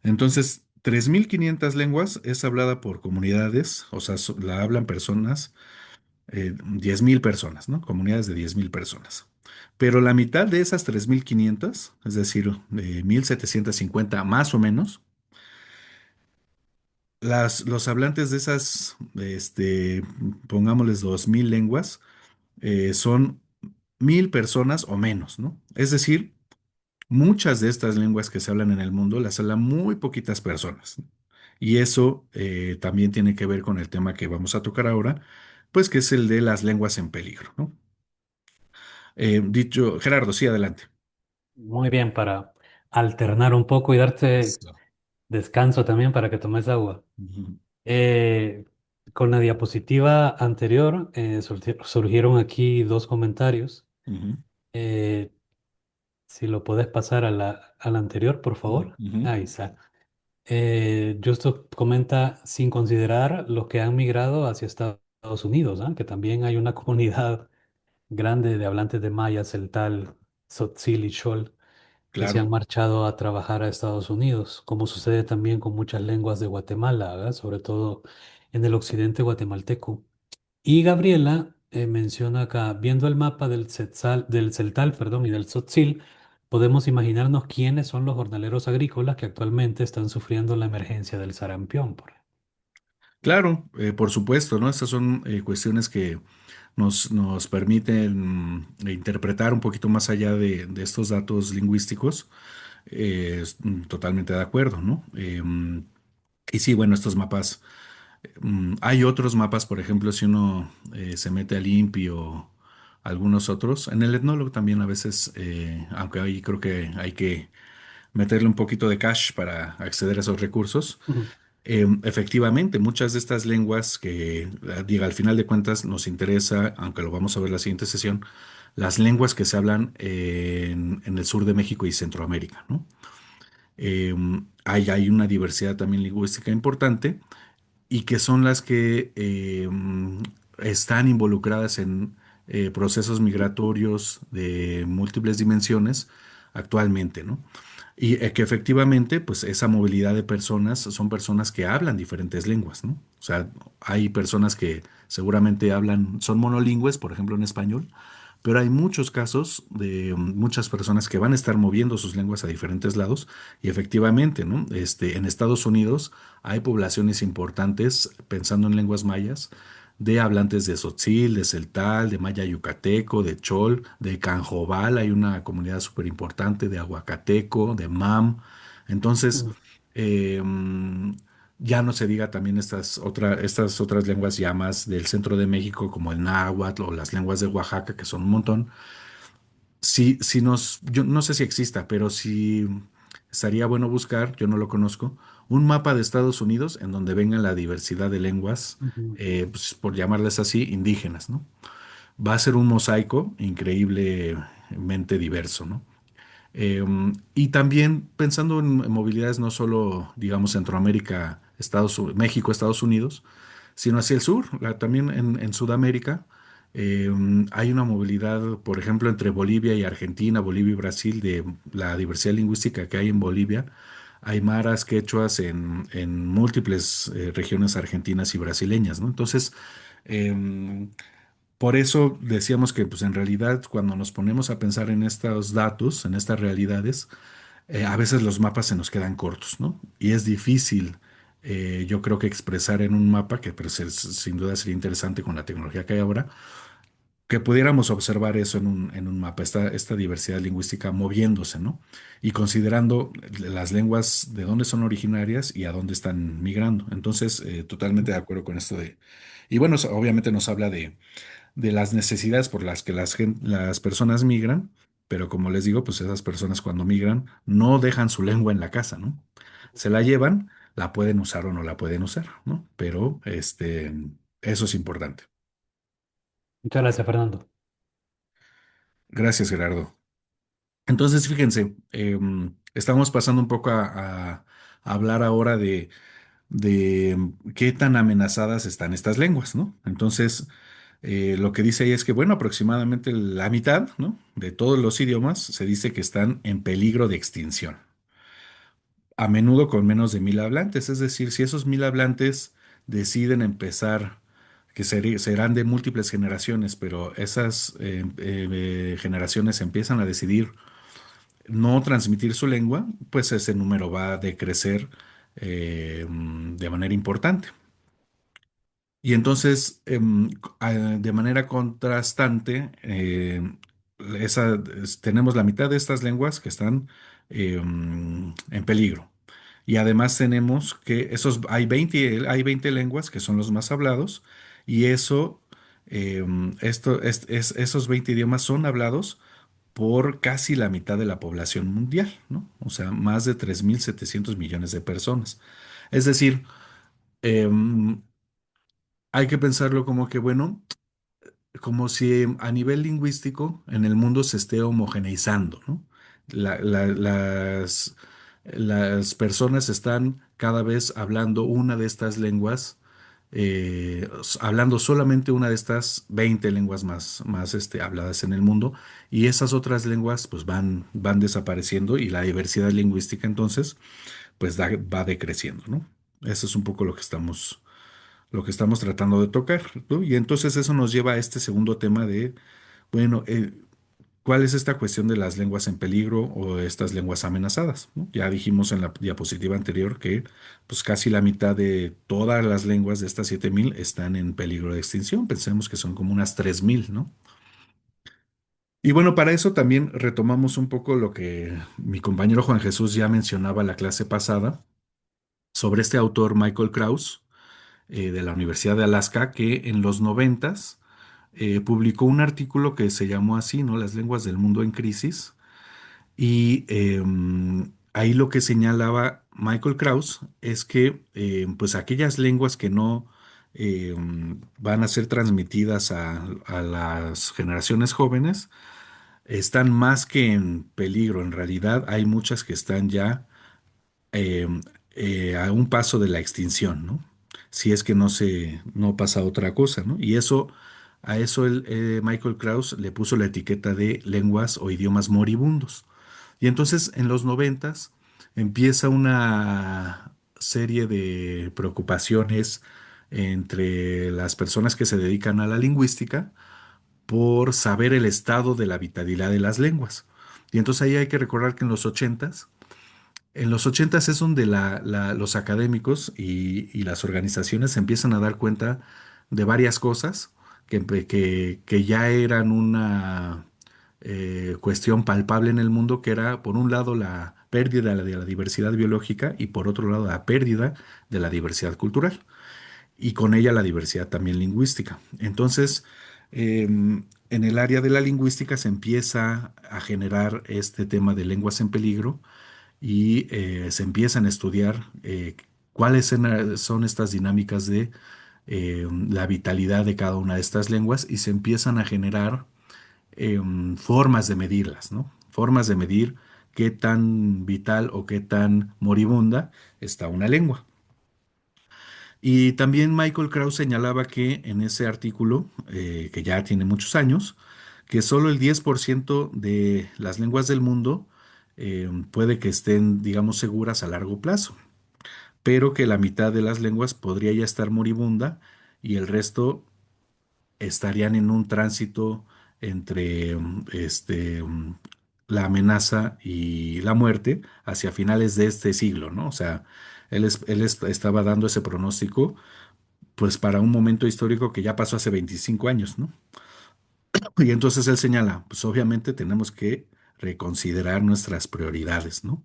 Entonces, 3,500 lenguas es hablada por comunidades, o sea, la hablan personas, 10,000 personas, ¿no? Comunidades de 10,000 personas. Pero la mitad de esas 3,500, es decir, de 1,750 más o menos, los hablantes de esas, pongámosles 2,000 lenguas, son 1,000 personas o menos, ¿no? Es decir, muchas de estas lenguas que se hablan en el mundo las hablan muy poquitas personas. Y eso también tiene que ver con el tema que vamos a tocar ahora, pues que es el de las lenguas en peligro, ¿no? Gerardo, sí, adelante. Muy bien, para alternar un poco y darte Eso. descanso también para que tomes agua. Ujú, Eh, con la diapositiva anterior surgieron aquí dos comentarios. ujú, Eh, si lo puedes pasar a la anterior, por favor. ujú, Ahí está. Justo comenta, sin considerar los que han migrado hacia Estados Unidos, ¿ah? Que también hay una comunidad grande de hablantes de maya, celtal, tzotzil y xol que se claro, han marchado a trabajar a Estados Unidos, como sucede también con muchas lenguas de Guatemala, ¿verdad? Sobre todo en el occidente guatemalteco. Y Gabriela menciona acá, viendo el mapa del celtal, perdón, y del tzotzil, podemos imaginarnos quiénes son los jornaleros agrícolas que actualmente están sufriendo la emergencia del sarampión, por ejemplo. Claro, por supuesto, ¿no? Estas son cuestiones que nos permiten interpretar un poquito más allá de estos datos lingüísticos. Totalmente de acuerdo, ¿no? Y sí, bueno, estos mapas, hay otros mapas, por ejemplo, si uno se mete al INPI o algunos otros, en el etnólogo también a veces, aunque ahí creo que hay que meterle un poquito de cash para acceder a esos recursos. Ujú, Efectivamente, muchas de estas lenguas que, diga, al final de cuentas nos interesa, aunque lo vamos a ver en la siguiente sesión, las lenguas que se hablan en el sur de México y Centroamérica, ¿no? Hay una diversidad también lingüística importante y que son las que están involucradas en procesos migratorios de múltiples dimensiones actualmente, ¿no? Y que efectivamente, pues esa movilidad de personas son personas que hablan diferentes lenguas, ¿no? O sea, hay personas que seguramente hablan, son monolingües, por ejemplo, en español, pero hay muchos casos de muchas personas que van a estar moviendo sus lenguas a diferentes lados y efectivamente, ¿no? En Estados Unidos hay poblaciones importantes, pensando en lenguas mayas, de hablantes de tzotzil, de celtal, de maya yucateco, de chol, de canjobal, hay una comunidad súper importante de aguacateco, de mam. Entonces, ujú. eh, ya no se diga también estas otras lenguas ya más del centro de México, como el náhuatl o las lenguas de Oaxaca, que son un montón. Yo no sé si exista, pero sí estaría bueno buscar, yo no lo conozco, un mapa de Estados Unidos en donde venga la diversidad de lenguas, Ujú. pues, por llamarles así, indígenas, ¿no? Va a ser un mosaico increíblemente diverso, ¿no? Y también pensando en movilidades no solo, digamos, Centroamérica, México, Estados Unidos, sino hacia el sur, también en Sudamérica. Hay una movilidad, por ejemplo, entre Bolivia y Argentina, Bolivia y Brasil, de la diversidad lingüística que hay en Bolivia. Hay maras, quechuas en múltiples regiones argentinas y brasileñas, ¿no? Entonces, em, por eso decíamos que, pues, en realidad, cuando nos ponemos a pensar en estos datos, en estas realidades, a veces los mapas se nos quedan cortos, ¿no? Y es difícil, yo creo que expresar en un mapa, que pues, sin duda sería interesante con la tecnología que hay ahora, que pudiéramos observar eso en un mapa, esta diversidad lingüística moviéndose, ¿no? Y considerando las lenguas de dónde son originarias y a dónde están migrando. Entonces, totalmente de acuerdo con esto de... Y bueno, obviamente nos habla de las necesidades por las que las personas migran, pero como les digo, pues esas personas cuando migran no dejan su lengua en la casa, ¿no? Se la llevan, la pueden usar o no la pueden usar, ¿no? Pero eso es importante. Muchas gracias, Fernando. Gracias, Gerardo. Entonces, fíjense, estamos pasando un poco a hablar ahora de qué tan amenazadas están estas lenguas, ¿no? Entonces, lo que dice ahí es que, bueno, aproximadamente la mitad, ¿no? De todos los idiomas se dice que están en peligro de extinción, a menudo con menos de 1000 hablantes. Es decir, si esos 1000 hablantes deciden empezar, que serán de múltiples generaciones, pero esas generaciones empiezan a decidir no transmitir su lengua, pues ese número va a decrecer de manera importante. Y entonces, de manera contrastante, tenemos la mitad de estas lenguas que están en peligro. Y además tenemos que hay 20 lenguas que son los más hablados, y esos 20 idiomas son hablados por casi la mitad de la población mundial, ¿no? O sea, más de 3700 millones de personas. Es decir, em, hay que pensarlo como que, bueno, como si a nivel lingüístico en el mundo se esté homogeneizando, ¿no? La- la- las, las personas están cada vez hablando una de estas lenguas, hablando solamente una de estas 20 lenguas más habladas en el mundo, y esas otras lenguas pues van desapareciendo y la diversidad lingüística entonces pues va decreciendo, ¿no? Eso es un poco lo que estamos tratando de tocar, ¿no? Y entonces eso nos lleva a este segundo tema de, bueno, ¿Cuál es esta cuestión de las lenguas en peligro o estas lenguas amenazadas? ¿No? Ya dijimos en la diapositiva anterior que pues casi la mitad de todas las lenguas de estas 7.000 están en peligro de extinción. Pensemos que son como unas 3.000, ¿no? Y bueno, para eso también retomamos un poco lo que mi compañero Juan Jesús ya mencionaba la clase pasada sobre este autor Michael Krauss de la Universidad de Alaska, que en los noventas publicó un artículo que se llamó así, ¿no? Las lenguas del mundo en crisis. Y ahí lo que señalaba Michael Krauss es que pues aquellas lenguas que no van a ser transmitidas a las generaciones jóvenes están más que en peligro. En realidad hay muchas que están ya eh, a un paso de la extinción, ¿no? Si es que no pasa otra cosa, ¿no? Y eso, a eso Michael Krauss le puso la etiqueta de lenguas o idiomas moribundos. Y entonces en los noventas empieza una serie de preocupaciones entre las personas que se dedican a la lingüística por saber el estado de la vitalidad de las lenguas. Y entonces ahí hay que recordar que en los ochentas es donde los académicos y las organizaciones se empiezan a dar cuenta de varias cosas que ya eran una cuestión palpable en el mundo, que era, por un lado, la pérdida de la diversidad biológica y por otro lado, la pérdida de la diversidad cultural y con ella la diversidad también lingüística. Entonces, en el área de la lingüística se empieza a generar este tema de lenguas en peligro y se empiezan a estudiar son estas dinámicas de la vitalidad de cada una de estas lenguas y se empiezan a generar formas de medirlas, ¿no? Formas de medir qué tan vital o qué tan moribunda está una lengua. Y también Michael Krauss señalaba que en ese artículo, que ya tiene muchos años, que solo el 10% de las lenguas del mundo puede que estén, digamos, seguras a largo plazo, pero que la mitad de las lenguas podría ya estar moribunda y el resto estarían en un tránsito entre la amenaza y la muerte hacia finales de este siglo, ¿no? O sea, estaba dando ese pronóstico pues para un momento histórico que ya pasó hace 25 años, ¿no? Y entonces él señala, pues obviamente tenemos que reconsiderar nuestras prioridades, ¿no?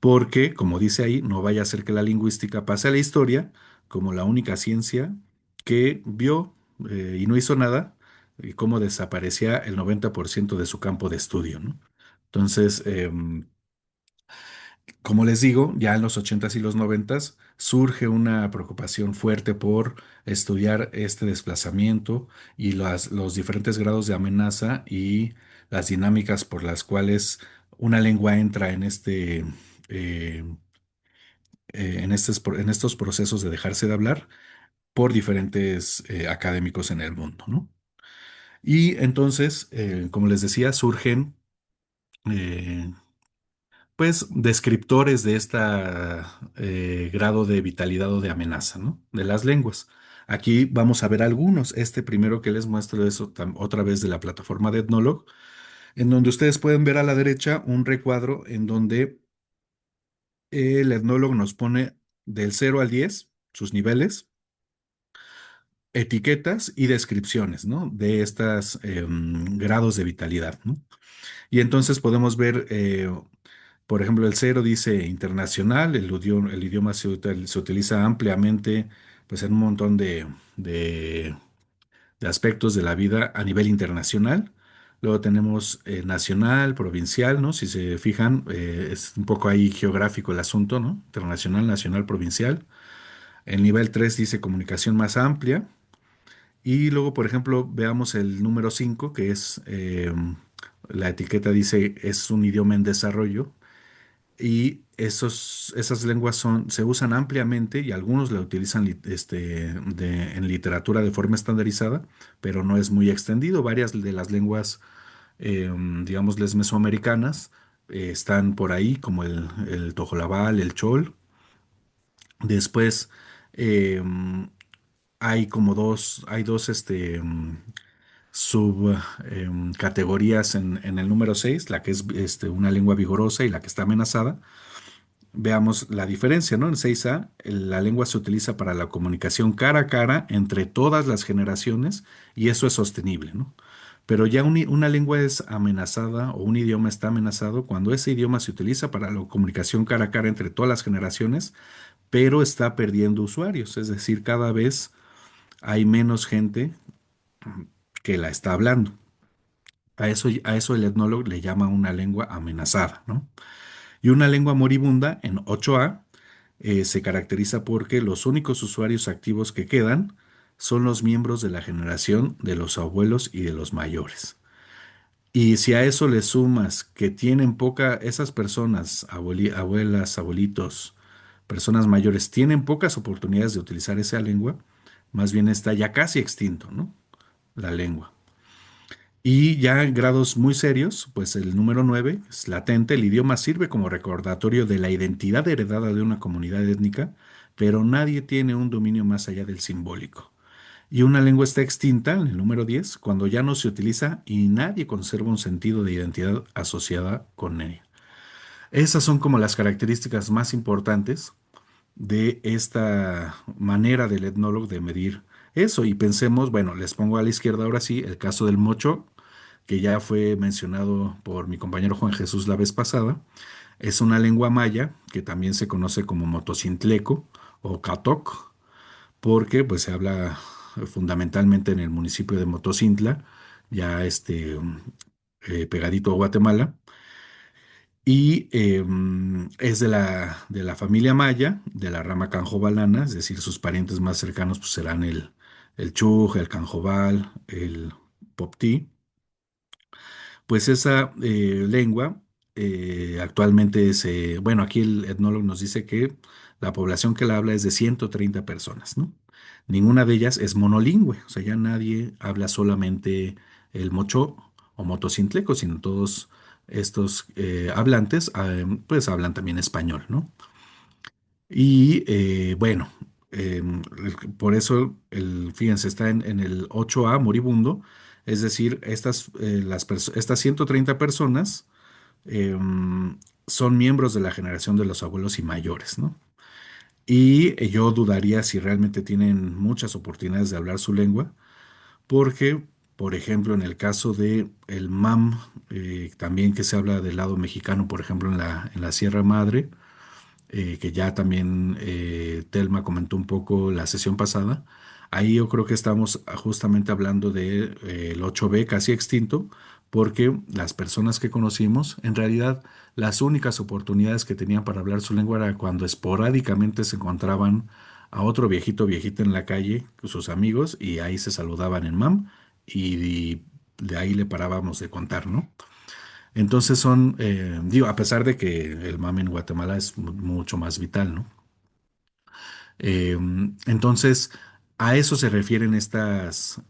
Porque, como dice ahí, no vaya a ser que la lingüística pase a la historia como la única ciencia que vio y no hizo nada, y cómo desaparecía el 90% de su campo de estudio, ¿no? Entonces, como les digo, ya en los ochentas y los noventas surge una preocupación fuerte por estudiar este desplazamiento y los diferentes grados de amenaza y las dinámicas por las cuales una lengua entra eh, en estos procesos de dejarse de hablar por diferentes académicos en el mundo, ¿no? Y entonces, como les decía, surgen eh, pues descriptores de este grado de vitalidad o de amenaza, ¿no? De las lenguas. Aquí vamos a ver algunos. Este primero que les muestro es otra vez de la plataforma de Ethnologue, en donde ustedes pueden ver a la derecha un recuadro en donde el etnólogo nos pone del 0 al 10 sus niveles, etiquetas y descripciones, ¿no? De estos grados de vitalidad, ¿no? Y entonces podemos ver, por ejemplo, el 0 dice internacional, el idioma se utiliza ampliamente, pues en un montón de- de aspectos de la vida a nivel internacional. Luego tenemos nacional, provincial, ¿no? Si se fijan, es un poco ahí geográfico el asunto, ¿no? Internacional, nacional, provincial. El nivel 3 dice comunicación más amplia. Y luego, por ejemplo, veamos el número 5 que es, la etiqueta dice, es un idioma en desarrollo. Y esas lenguas se usan ampliamente y algunos la utilizan en literatura de forma estandarizada, pero no es muy extendido. Varias de las lenguas, digamos, las mesoamericanas, están por ahí, como el tojolabal, el chol. Después, em, hay dos subcategorías en el número 6, la que es una lengua vigorosa y la que está amenazada. Veamos la diferencia, ¿no? En 6A, la lengua se utiliza para la comunicación cara a cara entre todas las generaciones y eso es sostenible, ¿no? Pero ya una lengua es amenazada o un idioma está amenazado cuando ese idioma se utiliza para la comunicación cara a cara entre todas las generaciones, pero está perdiendo usuarios, es decir, cada vez hay menos gente que la está hablando. A eso el etnólogo le llama una lengua amenazada, ¿no? Y una lengua moribunda, en 8A, se caracteriza porque los únicos usuarios activos que quedan son los miembros de la generación de los abuelos y de los mayores. Y si a eso le sumas que tienen poca, esas personas, abuelas, abuelitos, personas mayores, tienen pocas oportunidades de utilizar esa lengua, más bien está ya casi extinto, ¿no? La lengua. Y ya en grados muy serios, pues el número 9 es latente. El idioma sirve como recordatorio de la identidad heredada de una comunidad étnica, pero nadie tiene un dominio más allá del simbólico. Y una lengua está extinta, en el número 10 cuando ya no se utiliza y nadie conserva un sentido de identidad asociada con ella. Esas son como las características más importantes de esta manera del etnólogo de medir eso. Y pensemos, bueno, les pongo a la izquierda ahora sí el caso del mocho, que ya fue mencionado por mi compañero Juan Jesús la vez pasada. Es una lengua maya que también se conoce como motocintleco o catoc, porque pues se habla fundamentalmente en el municipio de Motocintla, ya pegadito a Guatemala. Y es de la familia maya, de la rama canjobalana, es decir, sus parientes más cercanos pues, serán el chuj, el canjobal, el poptí. Pues esa lengua actualmente bueno, aquí el etnólogo nos dice que la población que la habla es de 130 personas, ¿no? Ninguna de ellas es monolingüe, o sea, ya nadie habla solamente el mocho o motocintleco, sino todos estos hablantes, pues hablan también español, ¿no? Y bueno, por eso, fíjense, está en el 8A moribundo, es decir, estas 130 personas son miembros de la generación de los abuelos y mayores, ¿no? Y yo dudaría si realmente tienen muchas oportunidades de hablar su lengua, porque, por ejemplo, en el caso de el MAM, también que se habla del lado mexicano, por ejemplo, en la Sierra Madre, que ya también Telma comentó un poco la sesión pasada. Ahí yo creo que estamos justamente hablando del 8B casi extinto, porque las personas que conocimos, en realidad, las únicas oportunidades que tenían para hablar su lengua era cuando esporádicamente se encontraban a otro viejito o viejita en la calle, con sus amigos, y ahí se saludaban en mam, y de ahí le parábamos de contar, ¿no? Entonces digo, a pesar de que el mame en Guatemala es mucho más vital, ¿no? Eh, entonces, a eso se refieren estas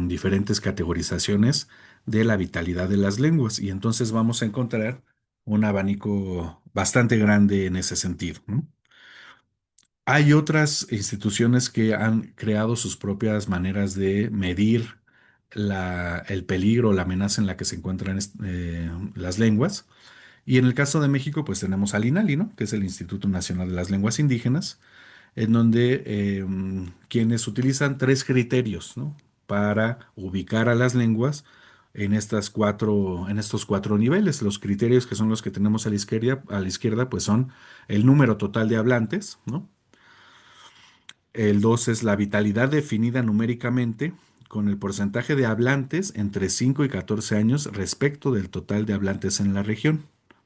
diferentes categorizaciones de la vitalidad de las lenguas. Y entonces vamos a encontrar un abanico bastante grande en ese sentido, ¿no? Hay otras instituciones que han creado sus propias maneras de medir el peligro, la amenaza en la que se encuentran las lenguas. Y en el caso de México, pues tenemos al INALI, ¿no? Que es el Instituto Nacional de las Lenguas Indígenas, en donde quienes utilizan tres criterios, ¿no? Para ubicar a las lenguas en estos cuatro niveles. Los criterios que son los que tenemos a la izquierda, pues son el número total de hablantes, ¿no? El 2 es la vitalidad definida numéricamente con el porcentaje de hablantes entre 5 y 14 años respecto del total de hablantes en la región,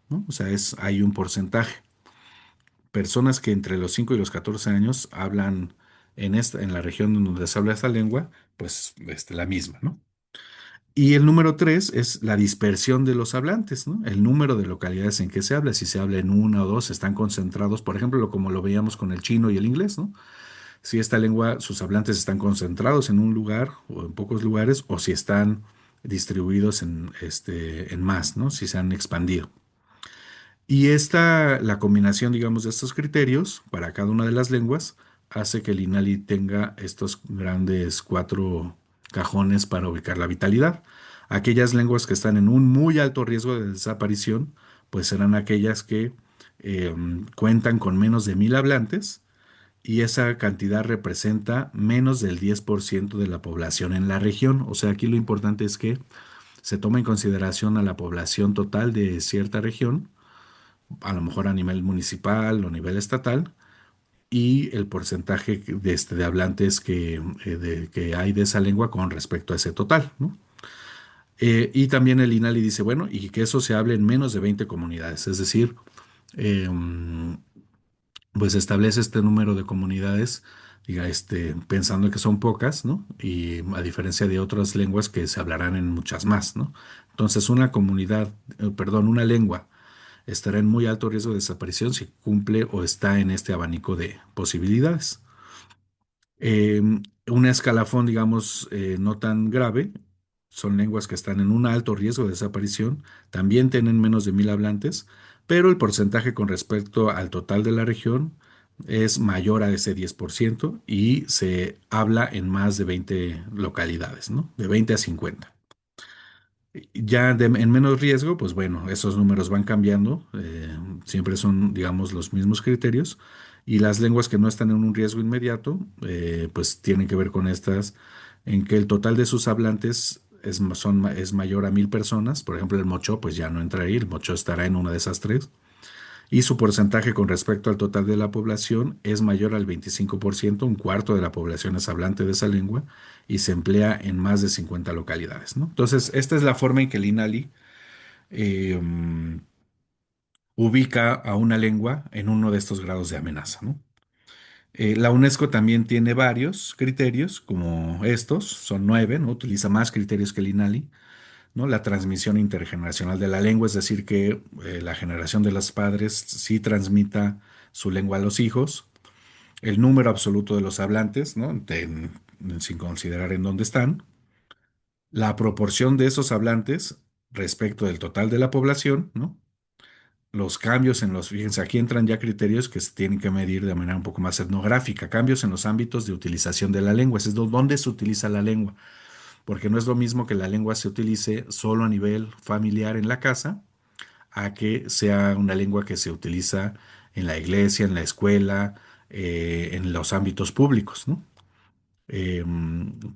¿no? O sea, hay un porcentaje. Personas que entre los 5 y los 14 años hablan en la región donde se habla esta lengua, pues la misma, ¿no? Y el número 3 es la dispersión de los hablantes, ¿no? El número de localidades en que se habla. Si se habla en una o dos, están concentrados, por ejemplo, como lo veíamos con el chino y el inglés, ¿no? Si esta lengua, sus hablantes están concentrados en un lugar o en pocos lugares, o si están distribuidos en más, ¿no? Si se han expandido. Y la combinación, digamos, de estos criterios para cada una de las lenguas hace que el INALI tenga estos grandes cuatro cajones para ubicar la vitalidad. Aquellas lenguas que están en un muy alto riesgo de desaparición, pues serán aquellas que eh, cuentan con menos de 1,000 hablantes y esa cantidad representa menos del 10% de la población en la región. O sea, aquí lo importante es que se toma en consideración a la población total de cierta región, a lo mejor a nivel municipal o nivel estatal, y el porcentaje de hablantes que hay de esa lengua con respecto a ese total, ¿no? Y también el INALI dice, bueno, y que eso se hable en menos de 20 comunidades, es decir, eh, pues establece este número de comunidades, diga, pensando que son pocas, ¿no? Y a diferencia de otras lenguas que se hablarán en muchas más, ¿no? Entonces, una comunidad, perdón, una lengua estará en muy alto riesgo de desaparición si cumple o está en este abanico de posibilidades. Eh, un escalafón, digamos, no tan grave, son lenguas que están en un alto riesgo de desaparición, también tienen menos de 1,000 hablantes, pero el porcentaje con respecto al total de la región es mayor a ese 10% y se habla en más de 20 localidades, ¿no? De 20 a 50. Ya en menos riesgo, pues bueno, esos números van cambiando, siempre son, digamos, los mismos criterios, y las lenguas que no están en un riesgo inmediato, pues tienen que ver con estas, en que el total de sus hablantes es mayor a 1,000 personas. Por ejemplo, el mocho, pues ya no entra ahí, el mocho estará en una de esas tres, y su porcentaje con respecto al total de la población es mayor al 25%, un cuarto de la población es hablante de esa lengua y se emplea en más de 50 localidades, ¿no? Entonces, esta es la forma en que el INALI eh, ubica a una lengua en uno de estos grados de amenaza, ¿no? La UNESCO también tiene varios criterios, como estos, son 9, ¿no? Utiliza más criterios que el INALI, ¿no? La transmisión intergeneracional de la lengua, es decir, que la generación de los padres sí transmita su lengua a los hijos, el número absoluto de los hablantes, ¿no? Sin considerar en dónde están, la proporción de esos hablantes respecto del total de la población, ¿no? Los cambios fíjense, aquí entran ya criterios que se tienen que medir de manera un poco más etnográfica, cambios en los ámbitos de utilización de la lengua, es decir, dónde se utiliza la lengua, porque no es lo mismo que la lengua se utilice solo a nivel familiar en la casa, a que sea una lengua que se utiliza en la iglesia, en la escuela, en los ámbitos públicos, ¿no?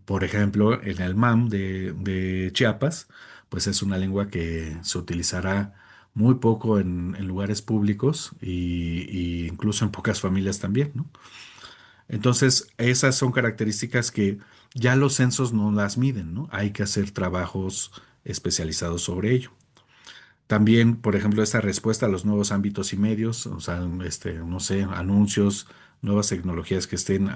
Por ejemplo, en el MAM de Chiapas, pues es una lengua que se utilizará muy poco en lugares públicos y incluso en pocas familias también, ¿no? Entonces, esas son características que ya los censos no las miden, ¿no? Hay que hacer trabajos especializados sobre ello. También, por ejemplo, esta respuesta a los nuevos ámbitos y medios, o sea, no sé, anuncios, nuevas tecnologías que estén,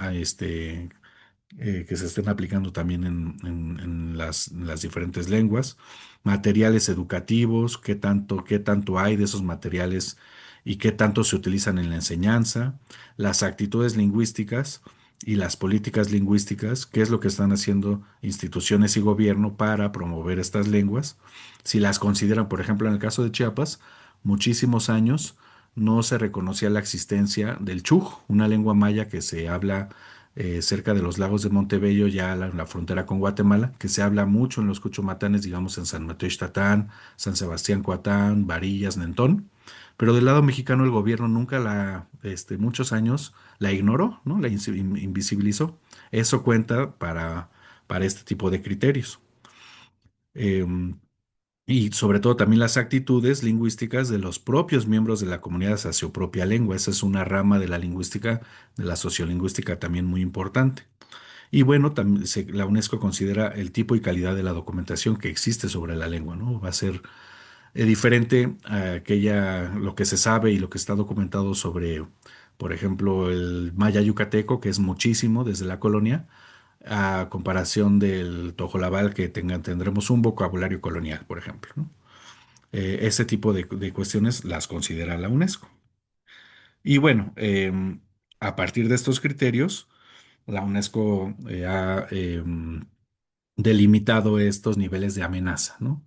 que se estén aplicando también en las diferentes lenguas, materiales educativos, qué tanto hay de esos materiales y qué tanto se utilizan en la enseñanza, las actitudes lingüísticas y las políticas lingüísticas, qué es lo que están haciendo instituciones y gobierno para promover estas lenguas. Si las consideran, por ejemplo, en el caso de Chiapas, muchísimos años no se reconocía la existencia del chuj, una lengua maya que se habla cerca de los lagos de Montebello, ya la frontera con Guatemala, que se habla mucho en los Cuchumatanes, digamos en San Mateo Ixtatán, San Sebastián Coatán, Varillas, Nentón. Pero del lado mexicano el gobierno nunca muchos años la ignoró, ¿no? La invisibilizó. Eso cuenta para este tipo de criterios. Em, y sobre todo también las actitudes lingüísticas de los propios miembros de la comunidad hacia su propia lengua. Esa es una rama de la lingüística, de la sociolingüística también muy importante. Y bueno, también la UNESCO considera el tipo y calidad de la documentación que existe sobre la lengua, ¿no? Va a ser diferente a lo que se sabe y lo que está documentado sobre, por ejemplo, el maya yucateco, que es muchísimo desde la colonia, a comparación del tojolabal, que tendremos un vocabulario colonial, por ejemplo, ¿no? Ese tipo de cuestiones las considera la UNESCO. Y bueno, a partir de estos criterios, la UNESCO ha delimitado estos niveles de amenaza, ¿no?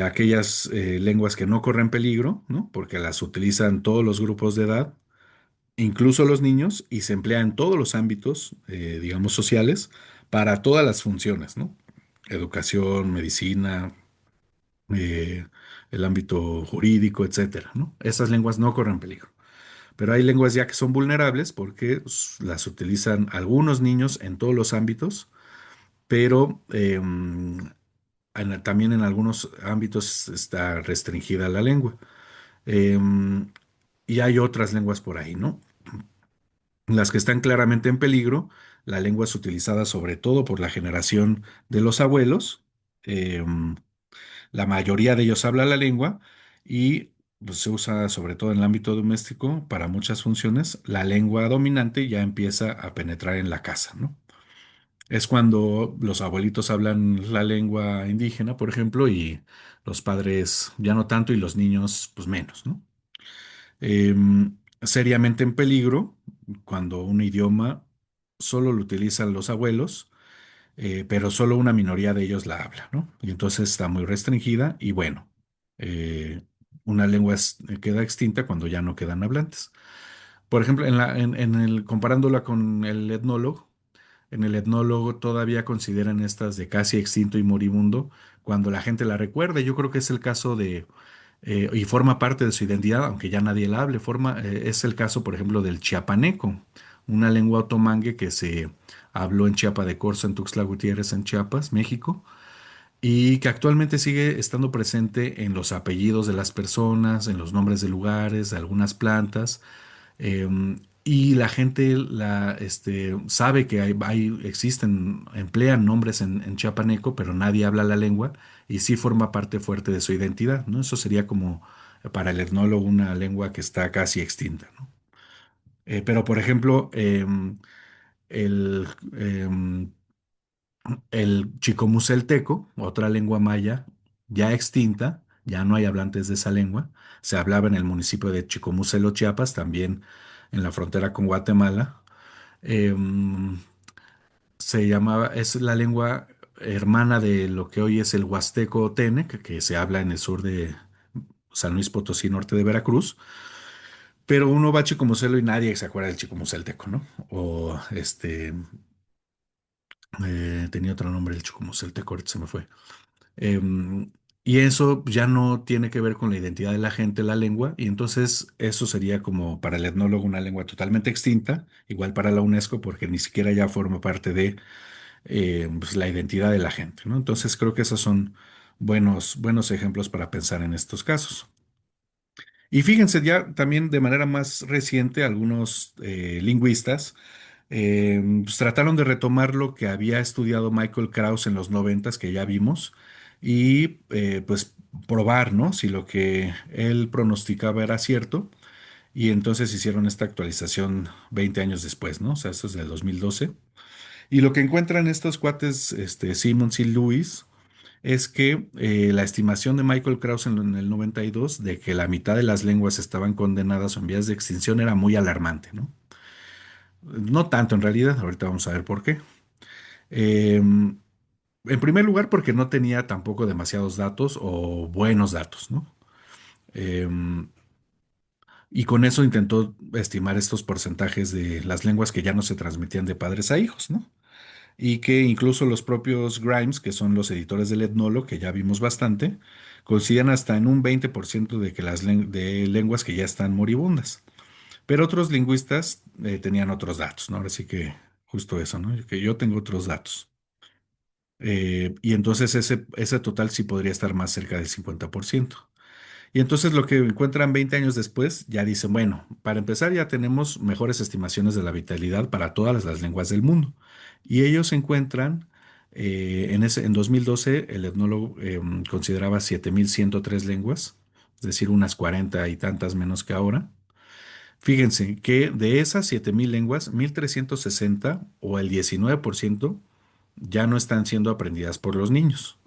Aquellas lenguas que no corren peligro, ¿no? Porque las utilizan todos los grupos de edad, incluso los niños, y se emplea en todos los ámbitos, digamos, sociales, para todas las funciones, ¿no? Educación, medicina, eh, el ámbito jurídico, etcétera, ¿no? Esas lenguas no corren peligro. Pero hay lenguas ya que son vulnerables porque las utilizan algunos niños en todos los ámbitos, pero también en algunos ámbitos está restringida la lengua. Em, y hay otras lenguas por ahí, ¿no? Las que están claramente en peligro, la lengua es utilizada sobre todo por la generación de los abuelos. em, la mayoría de ellos habla la lengua y pues, se usa sobre todo en el ámbito doméstico para muchas funciones. La lengua dominante ya empieza a penetrar en la casa, ¿no? Es cuando los abuelitos hablan la lengua indígena, por ejemplo, y los padres ya no tanto y los niños pues menos, ¿no? Seriamente en peligro cuando un idioma solo lo utilizan los abuelos, pero solo una minoría de ellos la habla, ¿no? Y entonces está muy restringida y bueno, eh, una lengua queda extinta cuando ya no quedan hablantes. Por ejemplo, comparándola con el etnólogo, en el etnólogo todavía consideran estas de casi extinto y moribundo cuando la gente la recuerda. Yo creo que es el caso y forma parte de su identidad, aunque ya nadie la hable. Es el caso, por ejemplo, del chiapaneco, una lengua otomangue que se habló en Chiapa de Corzo, en Tuxtla Gutiérrez, en Chiapas, México, y que actualmente sigue estando presente en los apellidos de las personas, en los nombres de lugares, de algunas plantas. Y la gente sabe que emplean nombres en chiapaneco, pero nadie habla la lengua y sí forma parte fuerte de su identidad, ¿no? Eso sería como para el etnólogo una lengua que está casi extinta, ¿no? Pero, por ejemplo, el, em, el chicomucelteco, otra lengua maya ya extinta, ya no hay hablantes de esa lengua, se hablaba en el municipio de Chicomucelo, Chiapas, también en la frontera con Guatemala. Em, es la lengua hermana de lo que hoy es el Huasteco Tenec, que se habla en el sur de San Luis Potosí, norte de Veracruz. Pero uno va a Chicomucelo y nadie se acuerda del Chicomucelteco, ¿no? O tenía otro nombre el Chicomucelteco, ahorita se me fue. Em, y eso ya no tiene que ver con la identidad de la gente, la lengua, y entonces eso sería como para el etnólogo una lengua totalmente extinta, igual para la UNESCO, porque ni siquiera ya forma parte de pues, la identidad de la gente, ¿no? Entonces creo que esos son buenos ejemplos para pensar en estos casos. Y fíjense, ya también de manera más reciente, algunos lingüistas pues, trataron de retomar lo que había estudiado Michael Krauss en los noventas, que ya vimos, y pues probar, ¿no? Si lo que él pronosticaba era cierto. Y entonces hicieron esta actualización 20 años después, ¿no? O sea, esto es del 2012. Y lo que encuentran estos cuates, Simmons y Lewis, es que la estimación de Michael Krauss en el 92 de que la mitad de las lenguas estaban condenadas o en vías de extinción era muy alarmante, ¿no? No tanto en realidad, ahorita vamos a ver por qué. En primer lugar, porque no tenía tampoco demasiados datos o buenos datos, ¿no? Em, y con eso intentó estimar estos porcentajes de las lenguas que ya no se transmitían de padres a hijos, ¿no? Y que incluso los propios Grimes, que son los editores del Etnolo, que ya vimos bastante, coinciden hasta en un 20% de que de lenguas que ya están moribundas. Pero otros lingüistas tenían otros datos, ¿no? Ahora sí que justo eso, ¿no? Que yo tengo otros datos. Y entonces ese total sí podría estar más cerca del 50%. Y entonces lo que encuentran 20 años después, ya dicen, bueno, para empezar ya tenemos mejores estimaciones de la vitalidad para todas las lenguas del mundo. Y ellos encuentran, en 2012, el etnólogo consideraba 7.103 lenguas, es decir, unas 40 y tantas menos que ahora. Fíjense que de esas 7.000 lenguas, 1.360 o el 19% ya no están siendo aprendidas por los niños.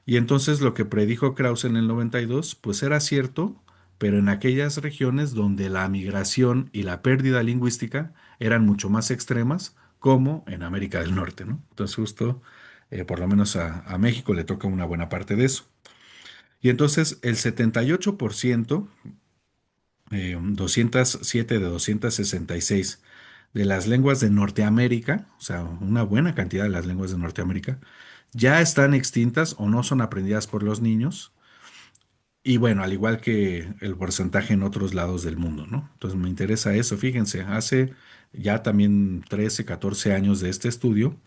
Y entonces lo que predijo Krauss en el 92, pues era cierto, pero en aquellas regiones donde la migración y la pérdida lingüística eran mucho más extremas, como en América del Norte, ¿no? Entonces justo, por lo menos a México le toca una buena parte de eso. Y entonces el 78%, 207 de 266 de las lenguas de Norteamérica, o sea, una buena cantidad de las lenguas de Norteamérica, ya están extintas o no son aprendidas por los niños. Y bueno, al igual que el porcentaje en otros lados del mundo, ¿no? Entonces me interesa eso. Fíjense, hace ya también 13, 14 años de este estudio,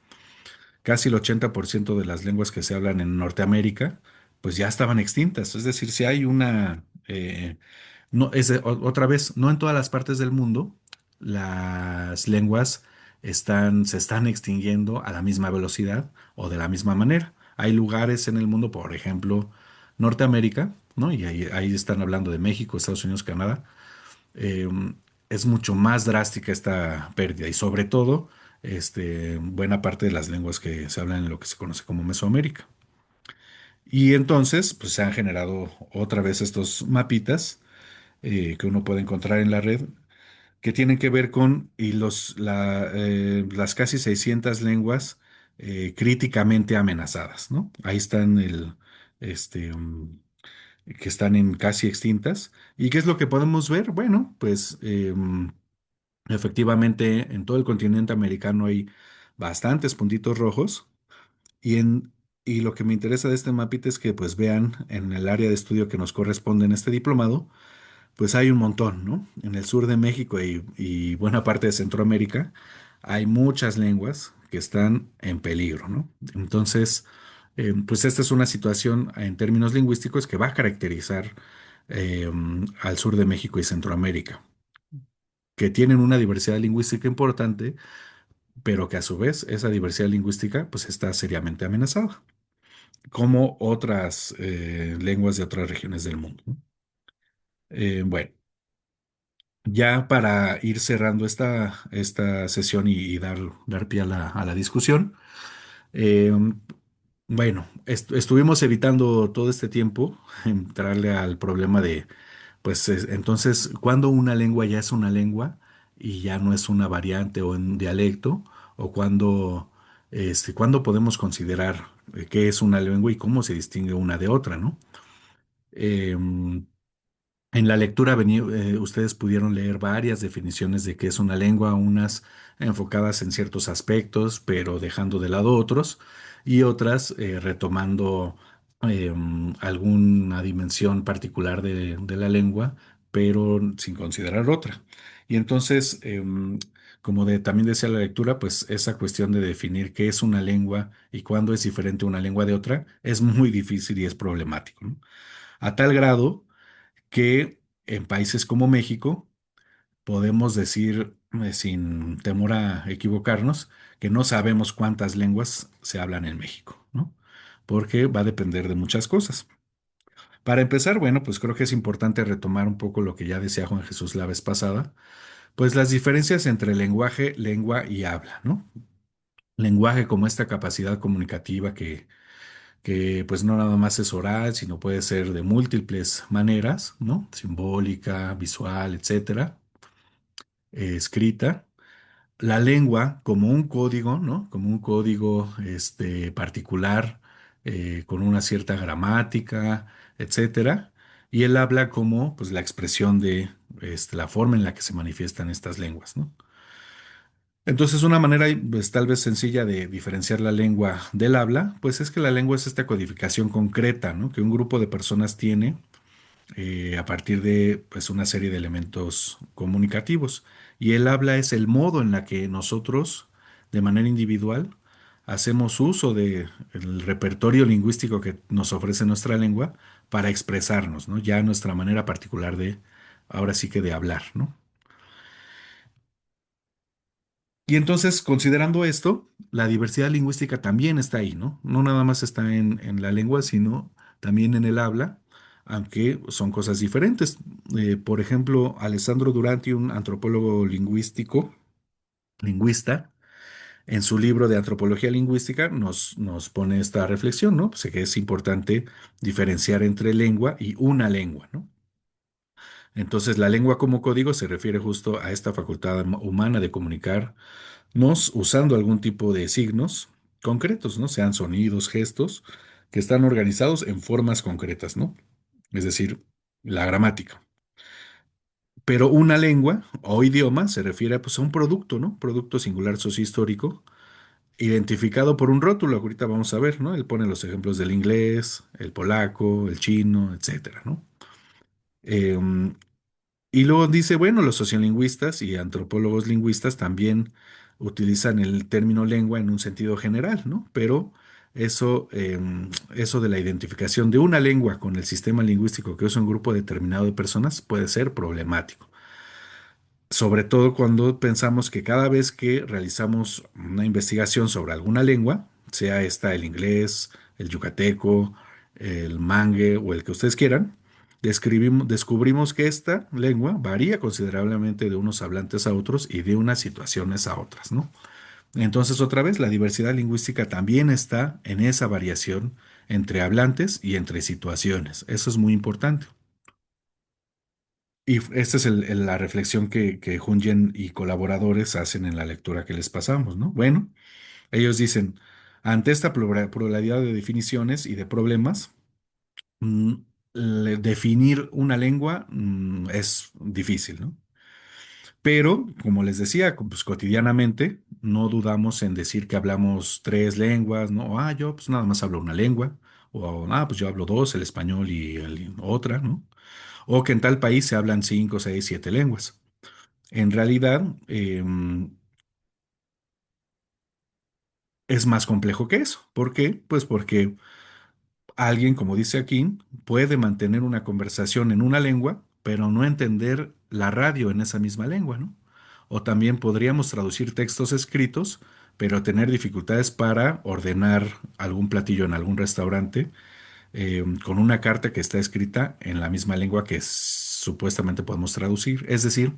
casi el 80% de las lenguas que se hablan en Norteamérica, pues ya estaban extintas. Es decir, si hay una, no, otra vez, no en todas las partes del mundo las lenguas se están extinguiendo a la misma velocidad o de la misma manera. Hay lugares en el mundo, por ejemplo, Norteamérica, ¿no? Y ahí están hablando de México, Estados Unidos, Canadá. eh, es mucho más drástica esta pérdida y sobre todo, buena parte de las lenguas que se hablan en lo que se conoce como Mesoamérica. Y entonces, pues se han generado otra vez estos mapitas que uno puede encontrar en la red, que tienen que ver con las casi 600 lenguas críticamente amenazadas, ¿no? Ahí están este, um, que están en casi extintas. ¿Y qué es lo que podemos ver? Bueno, pues efectivamente en todo el continente americano hay bastantes puntitos rojos y y lo que me interesa de este mapita es que pues vean en el área de estudio que nos corresponde en este diplomado, pues hay un montón, ¿no? En el sur de México y buena parte de Centroamérica hay muchas lenguas que están en peligro, ¿no? Entonces, pues esta es una situación en términos lingüísticos que va a caracterizar al sur de México y Centroamérica, que tienen una diversidad lingüística importante, pero que a su vez esa diversidad lingüística pues está seriamente amenazada, como otras lenguas de otras regiones del mundo, ¿no? Bueno. Ya para ir cerrando esta sesión y dar pie a a la discusión, eh, bueno, estuvimos evitando todo este tiempo entrarle al problema de, pues entonces, ¿cuándo una lengua ya es una lengua y ya no es una variante o un dialecto? ¿O cuándo podemos considerar qué es una lengua y cómo se distingue una de otra, ¿no? Em, en la lectura ustedes pudieron leer varias definiciones de qué es una lengua, unas enfocadas en ciertos aspectos, pero dejando de lado otros, y otras retomando alguna dimensión particular de la lengua, pero sin considerar otra. Y entonces, como también decía la lectura, pues esa cuestión de definir qué es una lengua y cuándo es diferente una lengua de otra es muy difícil y es problemático, ¿no? A tal grado que en países como México podemos decir, sin temor a equivocarnos, que no sabemos cuántas lenguas se hablan en México, ¿no? Porque va a depender de muchas cosas. Para empezar, bueno, pues creo que es importante retomar un poco lo que ya decía Juan Jesús la vez pasada, pues las diferencias entre lenguaje, lengua y habla, ¿no? Lenguaje como esta capacidad comunicativa que pues no nada más es oral, sino puede ser de múltiples maneras, ¿no? Simbólica, visual, etcétera, escrita. La lengua como un código, ¿no? Como un código particular, con una cierta gramática, etcétera. Y el habla como pues la expresión de la forma en la que se manifiestan estas lenguas, ¿no? Entonces, una manera pues, tal vez sencilla de diferenciar la lengua del habla, pues es que la lengua es esta codificación concreta, ¿no? Que un grupo de personas tiene a partir de pues, una serie de elementos comunicativos. Y el habla es el modo en la que nosotros, de manera individual, hacemos uso del repertorio lingüístico que nos ofrece nuestra lengua para expresarnos, ¿no? Ya nuestra manera particular ahora sí que de hablar, ¿no? Y entonces, considerando esto, la diversidad lingüística también está ahí, ¿no? No nada más está en la lengua, sino también en el habla, aunque son cosas diferentes. Por ejemplo, Alessandro Duranti, un antropólogo lingüista, en su libro de antropología lingüística nos pone esta reflexión, ¿no? Pues que es importante diferenciar entre lengua y una lengua, ¿no? Entonces, la lengua como código se refiere justo a esta facultad humana de comunicarnos usando algún tipo de signos concretos, ¿no? Sean sonidos, gestos, que están organizados en formas concretas, ¿no? Es decir, la gramática. Pero una lengua o idioma se refiere pues, a un producto, ¿no? Producto singular sociohistórico, identificado por un rótulo. Ahorita vamos a ver, ¿no? Él pone los ejemplos del inglés, el polaco, el chino, etcétera, ¿no? Em, y luego dice, bueno, los sociolingüistas y antropólogos lingüistas también utilizan el término lengua en un sentido general, ¿no? Pero eso de la identificación de una lengua con el sistema lingüístico que usa un grupo determinado de personas puede ser problemático. Sobre todo cuando pensamos que cada vez que realizamos una investigación sobre alguna lengua, sea esta el inglés, el yucateco, el mangue o el que ustedes quieran, descubrimos que esta lengua varía considerablemente de unos hablantes a otros y de unas situaciones a otras, ¿no? Entonces, otra vez, la diversidad lingüística también está en esa variación entre hablantes y entre situaciones. Eso es muy importante. Y esta es la reflexión que Junyen y colaboradores hacen en la lectura que les pasamos, ¿no? Bueno, ellos dicen, ante esta pluralidad de definiciones y de problemas, mm, definir una lengua, es difícil, ¿no? Pero, como les decía, pues cotidianamente no dudamos en decir que hablamos tres lenguas, ¿no? Ah, yo pues nada más hablo una lengua, o pues yo hablo dos, el español y otra, ¿no? O que en tal país se hablan cinco, seis, siete lenguas. En realidad, es más complejo que eso. ¿Por qué? Pues porque alguien, como dice aquí, puede mantener una conversación en una lengua, pero no entender la radio en esa misma lengua, ¿no? O también podríamos traducir textos escritos, pero tener dificultades para ordenar algún platillo en algún restaurante, con una carta que está escrita en la misma lengua que supuestamente podemos traducir. Es decir,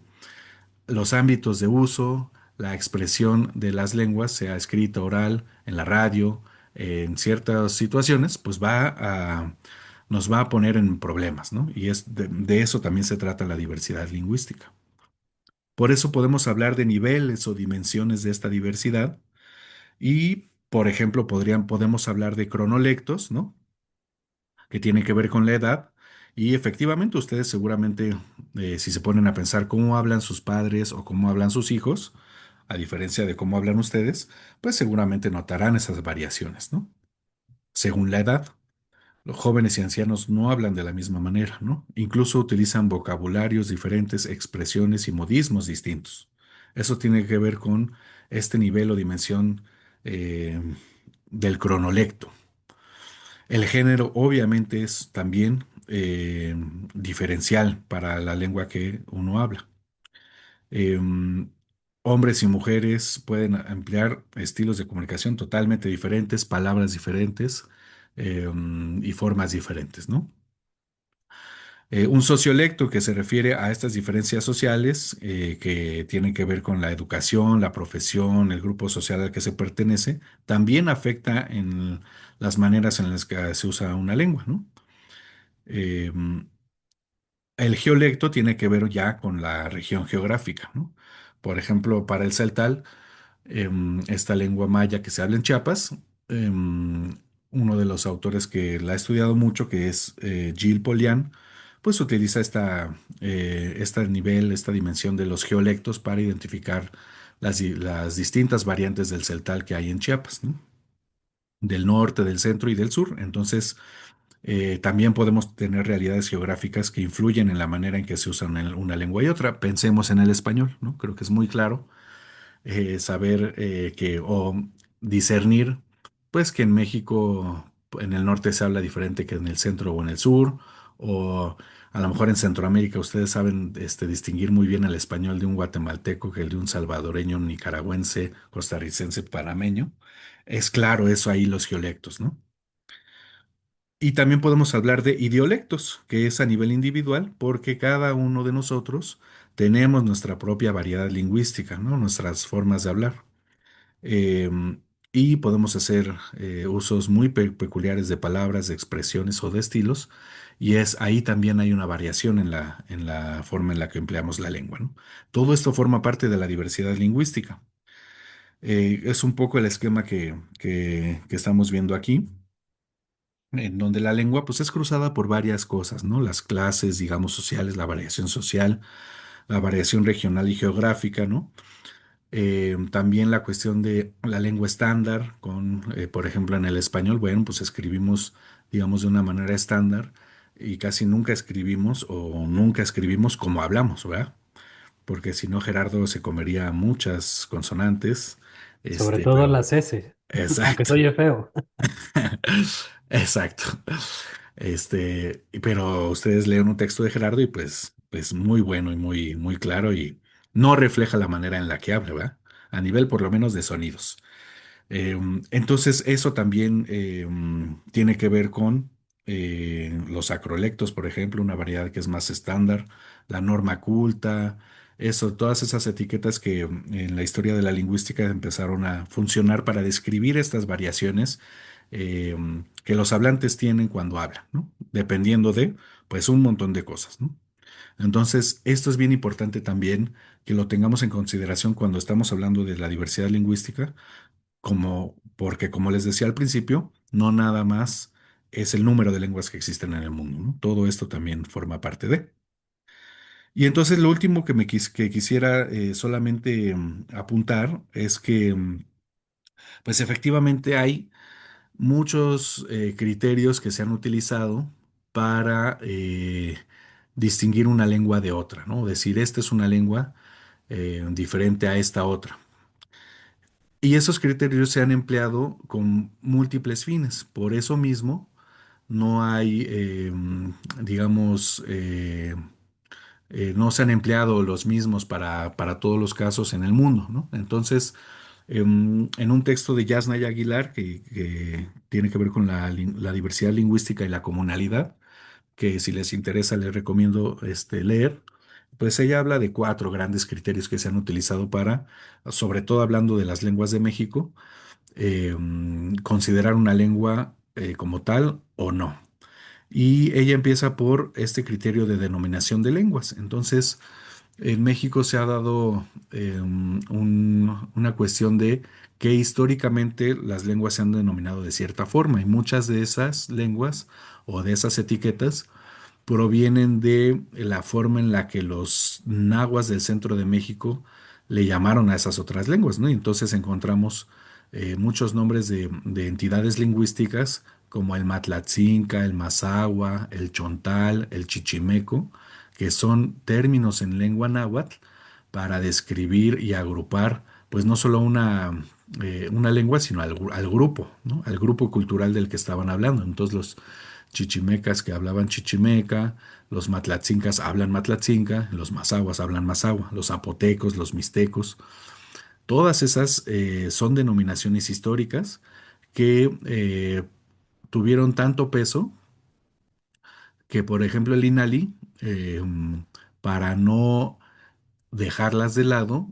los ámbitos de uso, la expresión de las lenguas, sea escrita, oral, en la radio, en ciertas situaciones, pues nos va a poner en problemas, ¿no? Y de eso también se trata la diversidad lingüística. Por eso podemos hablar de niveles o dimensiones de esta diversidad y, por ejemplo, podemos hablar de cronolectos, ¿no? Que tiene que ver con la edad. Y efectivamente, ustedes seguramente, si se ponen a pensar cómo hablan sus padres o cómo hablan sus hijos, a diferencia de cómo hablan ustedes, pues seguramente notarán esas variaciones, ¿no? Según la edad, los jóvenes y ancianos no hablan de la misma manera, ¿no? Incluso utilizan vocabularios diferentes, expresiones y modismos distintos. Eso tiene que ver con este nivel o dimensión, eh, del cronolecto. El género obviamente es también, diferencial para la lengua que uno habla. Em, Hombres y mujeres pueden emplear estilos de comunicación totalmente diferentes, palabras diferentes, y formas diferentes, ¿no? Un sociolecto que se refiere a estas diferencias sociales, que tienen que ver con la educación, la profesión, el grupo social al que se pertenece, también afecta en las maneras en las que se usa una lengua, ¿no? Eh, el geolecto tiene que ver ya con la región geográfica, ¿no? Por ejemplo, para el celtal, esta lengua maya que se habla en Chiapas, uno de los autores que la ha estudiado mucho, que es, Gilles Polian, pues utiliza este nivel, esta dimensión de los geolectos para identificar las distintas variantes del celtal que hay en Chiapas, ¿no? Del norte, del centro y del sur. Entonces, también podemos tener realidades geográficas que influyen en la manera en que se usan una lengua y otra. Pensemos en el español, ¿no? Creo que es muy claro, saber, o discernir, pues que en México, en el norte se habla diferente que en el centro o en el sur, o a lo mejor en Centroamérica ustedes saben, distinguir muy bien el español de un guatemalteco que el de un salvadoreño, un nicaragüense, costarricense, panameño. Es claro eso ahí, los dialectos, ¿no? Y también podemos hablar de idiolectos, que es a nivel individual, porque cada uno de nosotros tenemos nuestra propia variedad lingüística, ¿no? Nuestras formas de hablar. Y podemos hacer, usos muy peculiares de palabras, de expresiones o de estilos, y ahí también hay una variación en la forma en la que empleamos la lengua, ¿no? Todo esto forma parte de la diversidad lingüística. Es un poco el esquema que estamos viendo aquí, en donde la lengua pues es cruzada por varias cosas, ¿no? Las clases, digamos, sociales, la variación social, la variación regional y geográfica, ¿no? También la cuestión de la lengua estándar, por ejemplo, en el español, bueno, pues escribimos, digamos, de una manera estándar y casi nunca escribimos o nunca escribimos como hablamos, ¿verdad? Porque si no, Gerardo se comería muchas consonantes. Sobre todo Pero las S, aunque exacto, soy feo. exacto. Pero ustedes leen un texto de Gerardo y pues muy bueno y muy claro y no refleja la manera en la que habla, ¿verdad? A nivel por lo menos de sonidos. Entonces, eso también tiene que ver con los acrolectos, por ejemplo, una variedad que es más estándar, la norma culta, eso, todas esas etiquetas que en la historia de la lingüística empezaron a funcionar para describir estas variaciones que los hablantes tienen cuando hablan, ¿no? Dependiendo de, pues, un montón de cosas, ¿no? Entonces, esto es bien importante también que lo tengamos en consideración cuando estamos hablando de la diversidad lingüística porque como les decía al principio, no nada más es el número de lenguas que existen en el mundo, ¿no? Todo esto también forma parte de. Y entonces lo último que quisiera solamente apuntar es que, pues efectivamente hay muchos criterios que se han utilizado para distinguir una lengua de otra, ¿no? Decir, esta es una lengua diferente a esta otra. Y esos criterios se han empleado con múltiples fines. Por eso mismo, no hay, digamos, no se han empleado los mismos para todos los casos en el mundo, ¿no? Entonces, en un texto de Yasnaya Aguilar, que tiene que ver con la diversidad lingüística y la comunalidad, que si les interesa les recomiendo leer, pues ella habla de cuatro grandes criterios que se han utilizado para, sobre todo hablando de las lenguas de México, considerar una lengua como tal o no. Y ella empieza por este criterio de denominación de lenguas. Entonces, en México se ha dado una cuestión de que históricamente las lenguas se han denominado de cierta forma y muchas de esas lenguas o de esas etiquetas provienen de la forma en la que los nahuas del centro de México le llamaron a esas otras lenguas, ¿no? Y entonces encontramos muchos nombres de entidades lingüísticas como el Matlatzinca, el Mazahua, el Chontal, el Chichimeco, que son términos en lengua náhuatl para describir y agrupar, pues no solo una lengua, sino al grupo, ¿no? Al grupo cultural del que estaban hablando. Entonces los chichimecas que hablaban chichimeca, los matlatzincas hablan matlatzinca, los mazahuas hablan mazahua, los zapotecos, los mixtecos. Todas esas son denominaciones históricas que tuvieron tanto peso que, por ejemplo, el INALI, para no dejarlas de lado,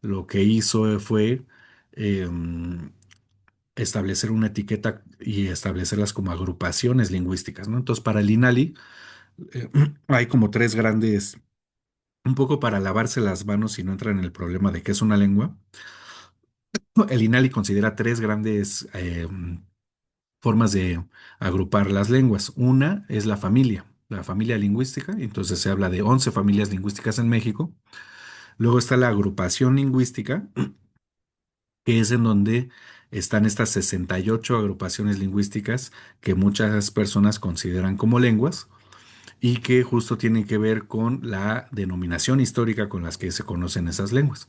lo que hizo fue establecer una etiqueta y establecerlas como agrupaciones lingüísticas, ¿no? Entonces, para el INALI, eh, hay como tres grandes, un poco para lavarse las manos si no entran en el problema de qué es una lengua. El INALI considera tres grandes formas de agrupar las lenguas. Una es la familia lingüística, entonces se habla de 11 familias lingüísticas en México. Luego está la agrupación lingüística, que es en donde están estas 68 agrupaciones lingüísticas que muchas personas consideran como lenguas y que justo tienen que ver con la denominación histórica con las que se conocen esas lenguas.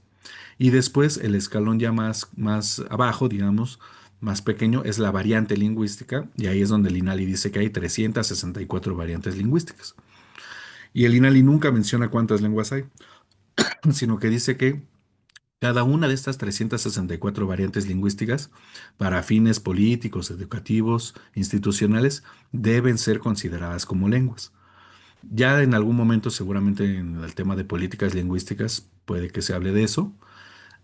Y después el escalón ya más abajo, digamos, más pequeño, es la variante lingüística, y ahí es donde el INALI dice que hay 364 variantes lingüísticas. Y el INALI nunca menciona cuántas lenguas hay, sino que dice que cada una de estas 364 variantes lingüísticas, para fines políticos, educativos, institucionales, deben ser consideradas como lenguas. Ya en algún momento, seguramente en el tema de políticas lingüísticas, puede que se hable de eso.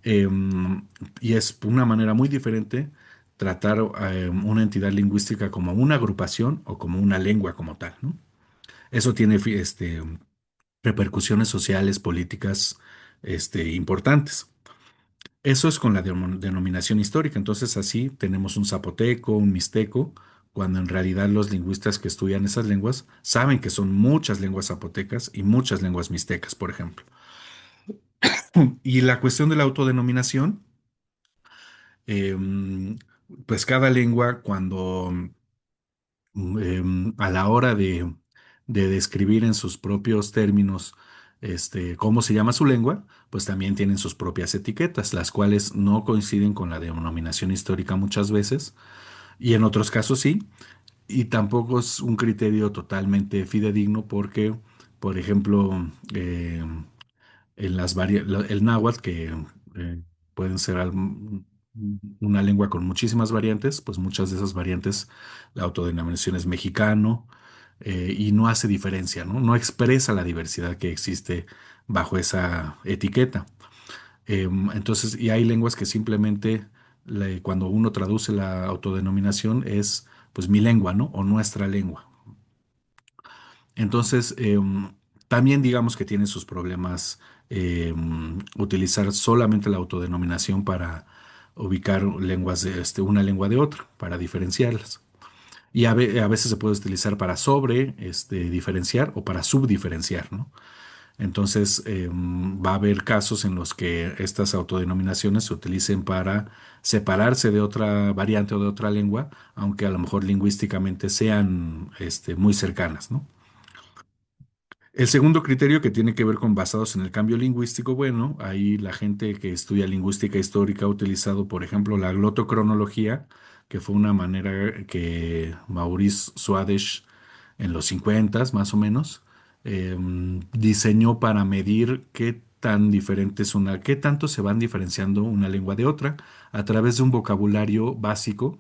Y es una manera muy diferente tratar una entidad lingüística como una agrupación o como una lengua como tal, ¿no? Eso tiene repercusiones sociales, políticas, importantes. Eso es con la denominación histórica. Entonces, así tenemos un zapoteco, un mixteco, cuando en realidad los lingüistas que estudian esas lenguas saben que son muchas lenguas zapotecas y muchas lenguas mixtecas, por ejemplo. Y la cuestión de la autodenominación, em, pues cada lengua cuando a la hora de describir en sus propios términos cómo se llama su lengua, pues también tienen sus propias etiquetas, las cuales no coinciden con la denominación histórica muchas veces, y en otros casos sí, y tampoco es un criterio totalmente fidedigno porque, por ejemplo, el náhuatl, que pueden ser una lengua con muchísimas variantes, pues muchas de esas variantes, la autodenominación es mexicano, y no hace diferencia, ¿no? No expresa la diversidad que existe bajo esa etiqueta. Entonces, y hay lenguas que simplemente cuando uno traduce la autodenominación es pues mi lengua, ¿no? O nuestra lengua. Entonces, también digamos que tiene sus problemas utilizar solamente la autodenominación para ubicar lenguas una lengua de otra, para diferenciarlas. Y a veces se puede utilizar para diferenciar o para subdiferenciar, ¿no? Entonces, va a haber casos en los que estas autodenominaciones se utilicen para separarse de otra variante o de otra lengua, aunque a lo mejor lingüísticamente sean muy cercanas, ¿no? El segundo criterio que tiene que ver con basados en el cambio lingüístico, bueno, ahí la gente que estudia lingüística histórica ha utilizado, por ejemplo, la glotocronología, que fue una manera que Maurice Swadesh en los 50 más o menos diseñó para medir qué tan diferente es qué tanto se van diferenciando una lengua de otra a través de un vocabulario básico,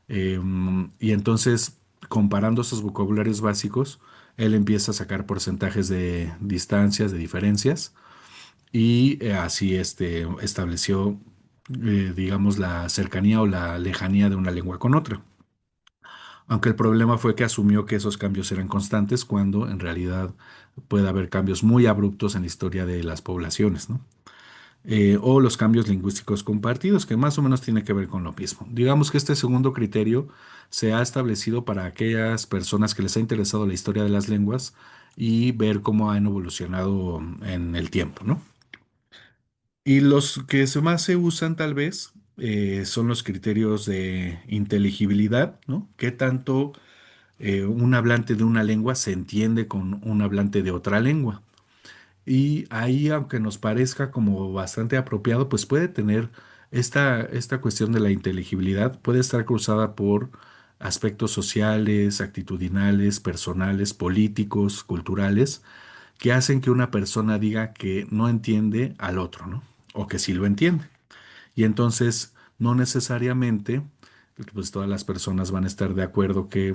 y entonces, comparando esos vocabularios básicos, él empieza a sacar porcentajes de distancias, de diferencias, y así estableció, digamos, la cercanía o la lejanía de una lengua con otra. Aunque el problema fue que asumió que esos cambios eran constantes cuando en realidad puede haber cambios muy abruptos en la historia de las poblaciones, ¿no? O los cambios lingüísticos compartidos, que más o menos tiene que ver con lo mismo. Digamos que este segundo criterio se ha establecido para aquellas personas que les ha interesado la historia de las lenguas y ver cómo han evolucionado en el tiempo, ¿no? Y los que más se usan tal vez son los criterios de inteligibilidad, ¿no? ¿Qué tanto un hablante de una lengua se entiende con un hablante de otra lengua? Y ahí, aunque nos parezca como bastante apropiado, pues puede tener esta cuestión de la inteligibilidad, puede estar cruzada por aspectos sociales, actitudinales, personales, políticos, culturales, que hacen que una persona diga que no entiende al otro, ¿no? O que sí lo entiende. Y entonces, no necesariamente, pues todas las personas van a estar de acuerdo que,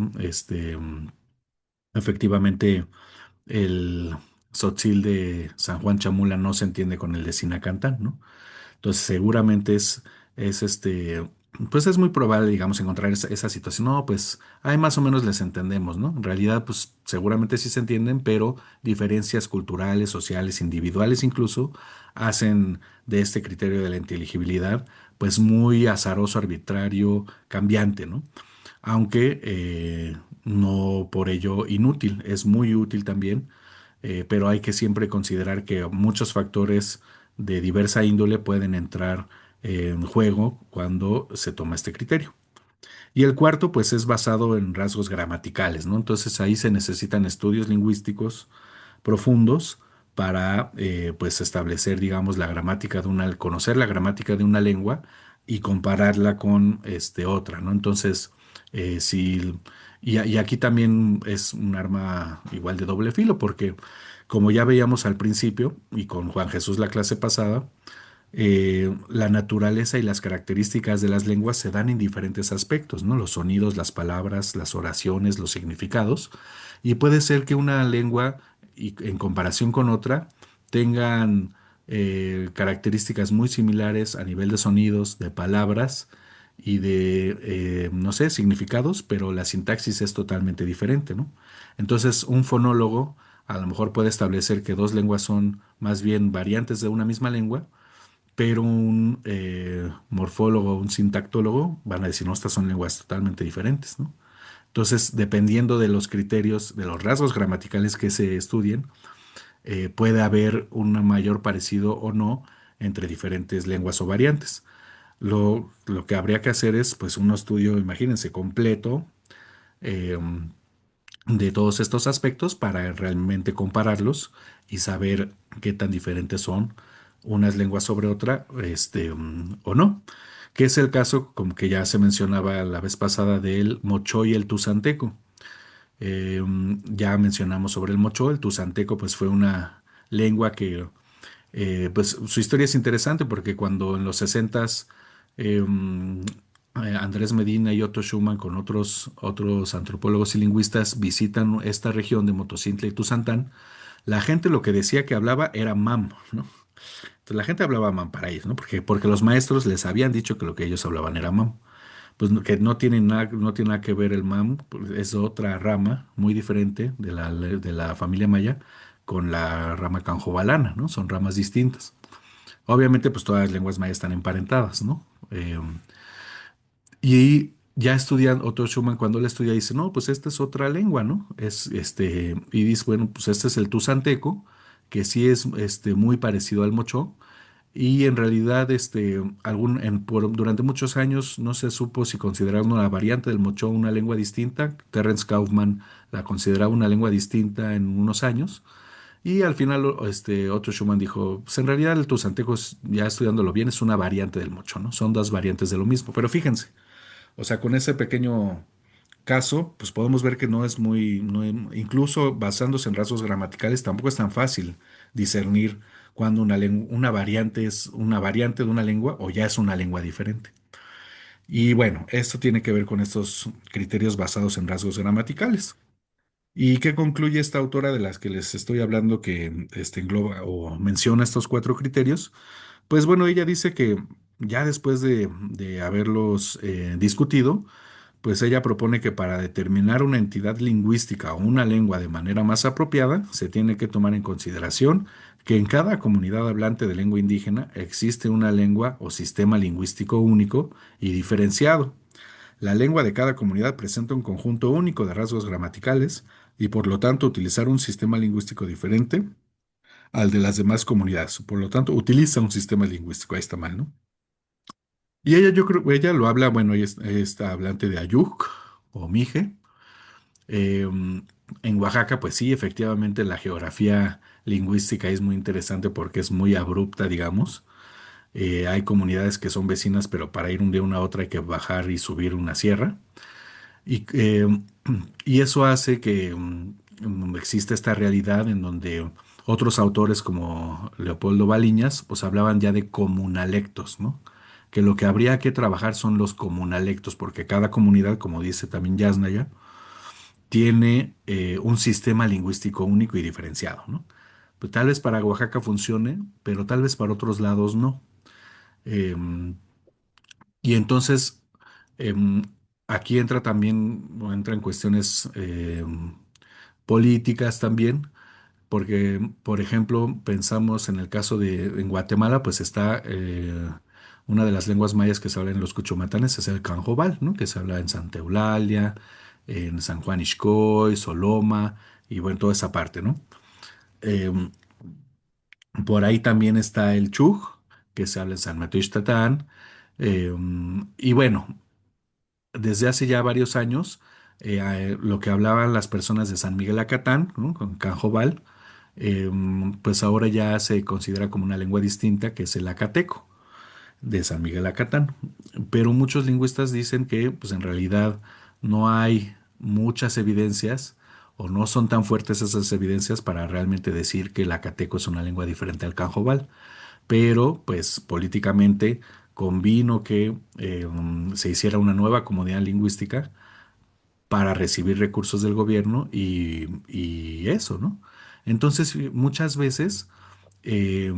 efectivamente, el tzotzil de San Juan Chamula no se entiende con el de Sinacantán, ¿no? Entonces, seguramente es pues es muy probable, digamos, encontrar esa situación. No, pues, ahí más o menos les entendemos, ¿no? En realidad, pues, seguramente sí se entienden, pero diferencias culturales, sociales, individuales incluso, hacen de este criterio de la inteligibilidad, pues, muy azaroso, arbitrario, cambiante, ¿no? Aunque no por ello inútil, es muy útil también, pero hay que siempre considerar que muchos factores de diversa índole pueden entrar en juego cuando se toma este criterio. Y el cuarto, pues, es basado en rasgos gramaticales, ¿no? Entonces ahí se necesitan estudios lingüísticos profundos para, pues, establecer, digamos, la gramática conocer la gramática de una lengua y compararla con otra, ¿no? Entonces, si, y aquí también es un arma igual de doble filo, porque como ya veíamos al principio y con Juan Jesús la clase pasada, la naturaleza y las características de las lenguas se dan en diferentes aspectos, ¿no? Los sonidos, las palabras, las oraciones, los significados. Y puede ser que una lengua, en comparación con otra, tengan características muy similares a nivel de sonidos, de palabras y de, no sé, significados, pero la sintaxis es totalmente diferente, ¿no? Entonces, un fonólogo a lo mejor puede establecer que dos lenguas son más bien variantes de una misma lengua, pero un morfólogo, un sintactólogo van a decir, no, estas son lenguas totalmente diferentes, ¿no? Entonces, dependiendo de los criterios, de los rasgos gramaticales que se estudien, puede haber un mayor parecido o no entre diferentes lenguas o variantes. Lo que habría que hacer es, pues, un estudio, imagínense, completo eh, de todos estos aspectos para realmente compararlos y saber qué tan diferentes son unas lenguas sobre otra, o no. Que es el caso, como que ya se mencionaba la vez pasada, del mocho y el tuzanteco. Ya mencionamos sobre el mocho, el tuzanteco pues fue una lengua que pues su historia es interesante porque cuando en los 60 Andrés Medina y Otto Schumann con otros antropólogos y lingüistas visitan esta región de Motocintla y Tuzantán, la gente lo que decía que hablaba era mam, ¿no? Entonces la gente hablaba mam para ellos, ¿no? Porque los maestros les habían dicho que lo que ellos hablaban era mam. Pues que no tiene nada que ver el mam, pues, es otra rama muy diferente de la familia maya con la rama canjobalana, ¿no? Son ramas distintas. Obviamente, pues todas las lenguas mayas están emparentadas, ¿no? Y ya estudian, Otto Schumann cuando él estudia dice, no, pues esta es otra lengua, ¿no? Y dice, bueno, pues este es el tuzanteco, que sí es muy parecido al mocho, y en realidad, durante muchos años no se supo si consideraban una variante del mochón una lengua distinta. Terence Kaufman la consideraba una lengua distinta en unos años. Y al final, Otto Schumann dijo, pues en realidad el Tuzanteco, ya estudiándolo bien, es una variante del mocho, ¿no? Son dos variantes de lo mismo. Pero fíjense, o sea, con ese pequeño caso, pues podemos ver que no es muy, incluso basándose en rasgos gramaticales, tampoco es tan fácil discernir cuando una variante es una variante de una lengua o ya es una lengua diferente. Y bueno, esto tiene que ver con estos criterios basados en rasgos gramaticales. ¿Y qué concluye esta autora de las que les estoy hablando que engloba o menciona estos cuatro criterios? Pues bueno, ella dice que ya después de haberlos discutido, pues ella propone que para determinar una entidad lingüística o una lengua de manera más apropiada, se tiene que tomar en consideración que en cada comunidad hablante de lengua indígena existe una lengua o sistema lingüístico único y diferenciado. La lengua de cada comunidad presenta un conjunto único de rasgos gramaticales y por lo tanto utilizar un sistema lingüístico diferente al de las demás comunidades. Por lo tanto, utiliza un sistema lingüístico. Ahí está mal, ¿no? Y ella, yo creo, ella lo habla, bueno, ella está hablante de Ayuk o Mije. En Oaxaca, pues sí, efectivamente la geografía lingüística es muy interesante porque es muy abrupta, digamos. Hay comunidades que son vecinas, pero para ir un día a una otra hay que bajar y subir una sierra. Y, y eso hace que exista esta realidad en donde otros autores como Leopoldo Baliñas, pues hablaban ya de comunalectos, ¿no? Que lo que habría que trabajar son los comunalectos, porque cada comunidad, como dice también Yasnaya, tiene un sistema lingüístico único y diferenciado, ¿no? Pues tal vez para Oaxaca funcione, pero tal vez para otros lados no. Em, y entonces, em, aquí entra también, o entra en cuestiones políticas también, porque, por ejemplo, pensamos en el caso en Guatemala, pues está una de las lenguas mayas que se habla en los cuchumatanes, es el canjobal, ¿no? Que se habla en Santa Eulalia, en San Juan Ixcoy, Soloma, y bueno, toda esa parte, ¿no? Em, por ahí también está el Chuj, que se habla en San Mateo Ixtatán, y bueno, desde hace ya varios años, lo que hablaban las personas de San Miguel Acatán, ¿no? Con Canjobal, pues ahora ya se considera como una lengua distinta, que es el Acateco de San Miguel Acatán. Pero muchos lingüistas dicen que, pues en realidad no hay muchas evidencias o no son tan fuertes esas evidencias para realmente decir que el Acateco es una lengua diferente al Canjobal. Pero, pues políticamente convino que se hiciera una nueva comunidad lingüística para recibir recursos del gobierno y eso, ¿no? Entonces, muchas veces eh,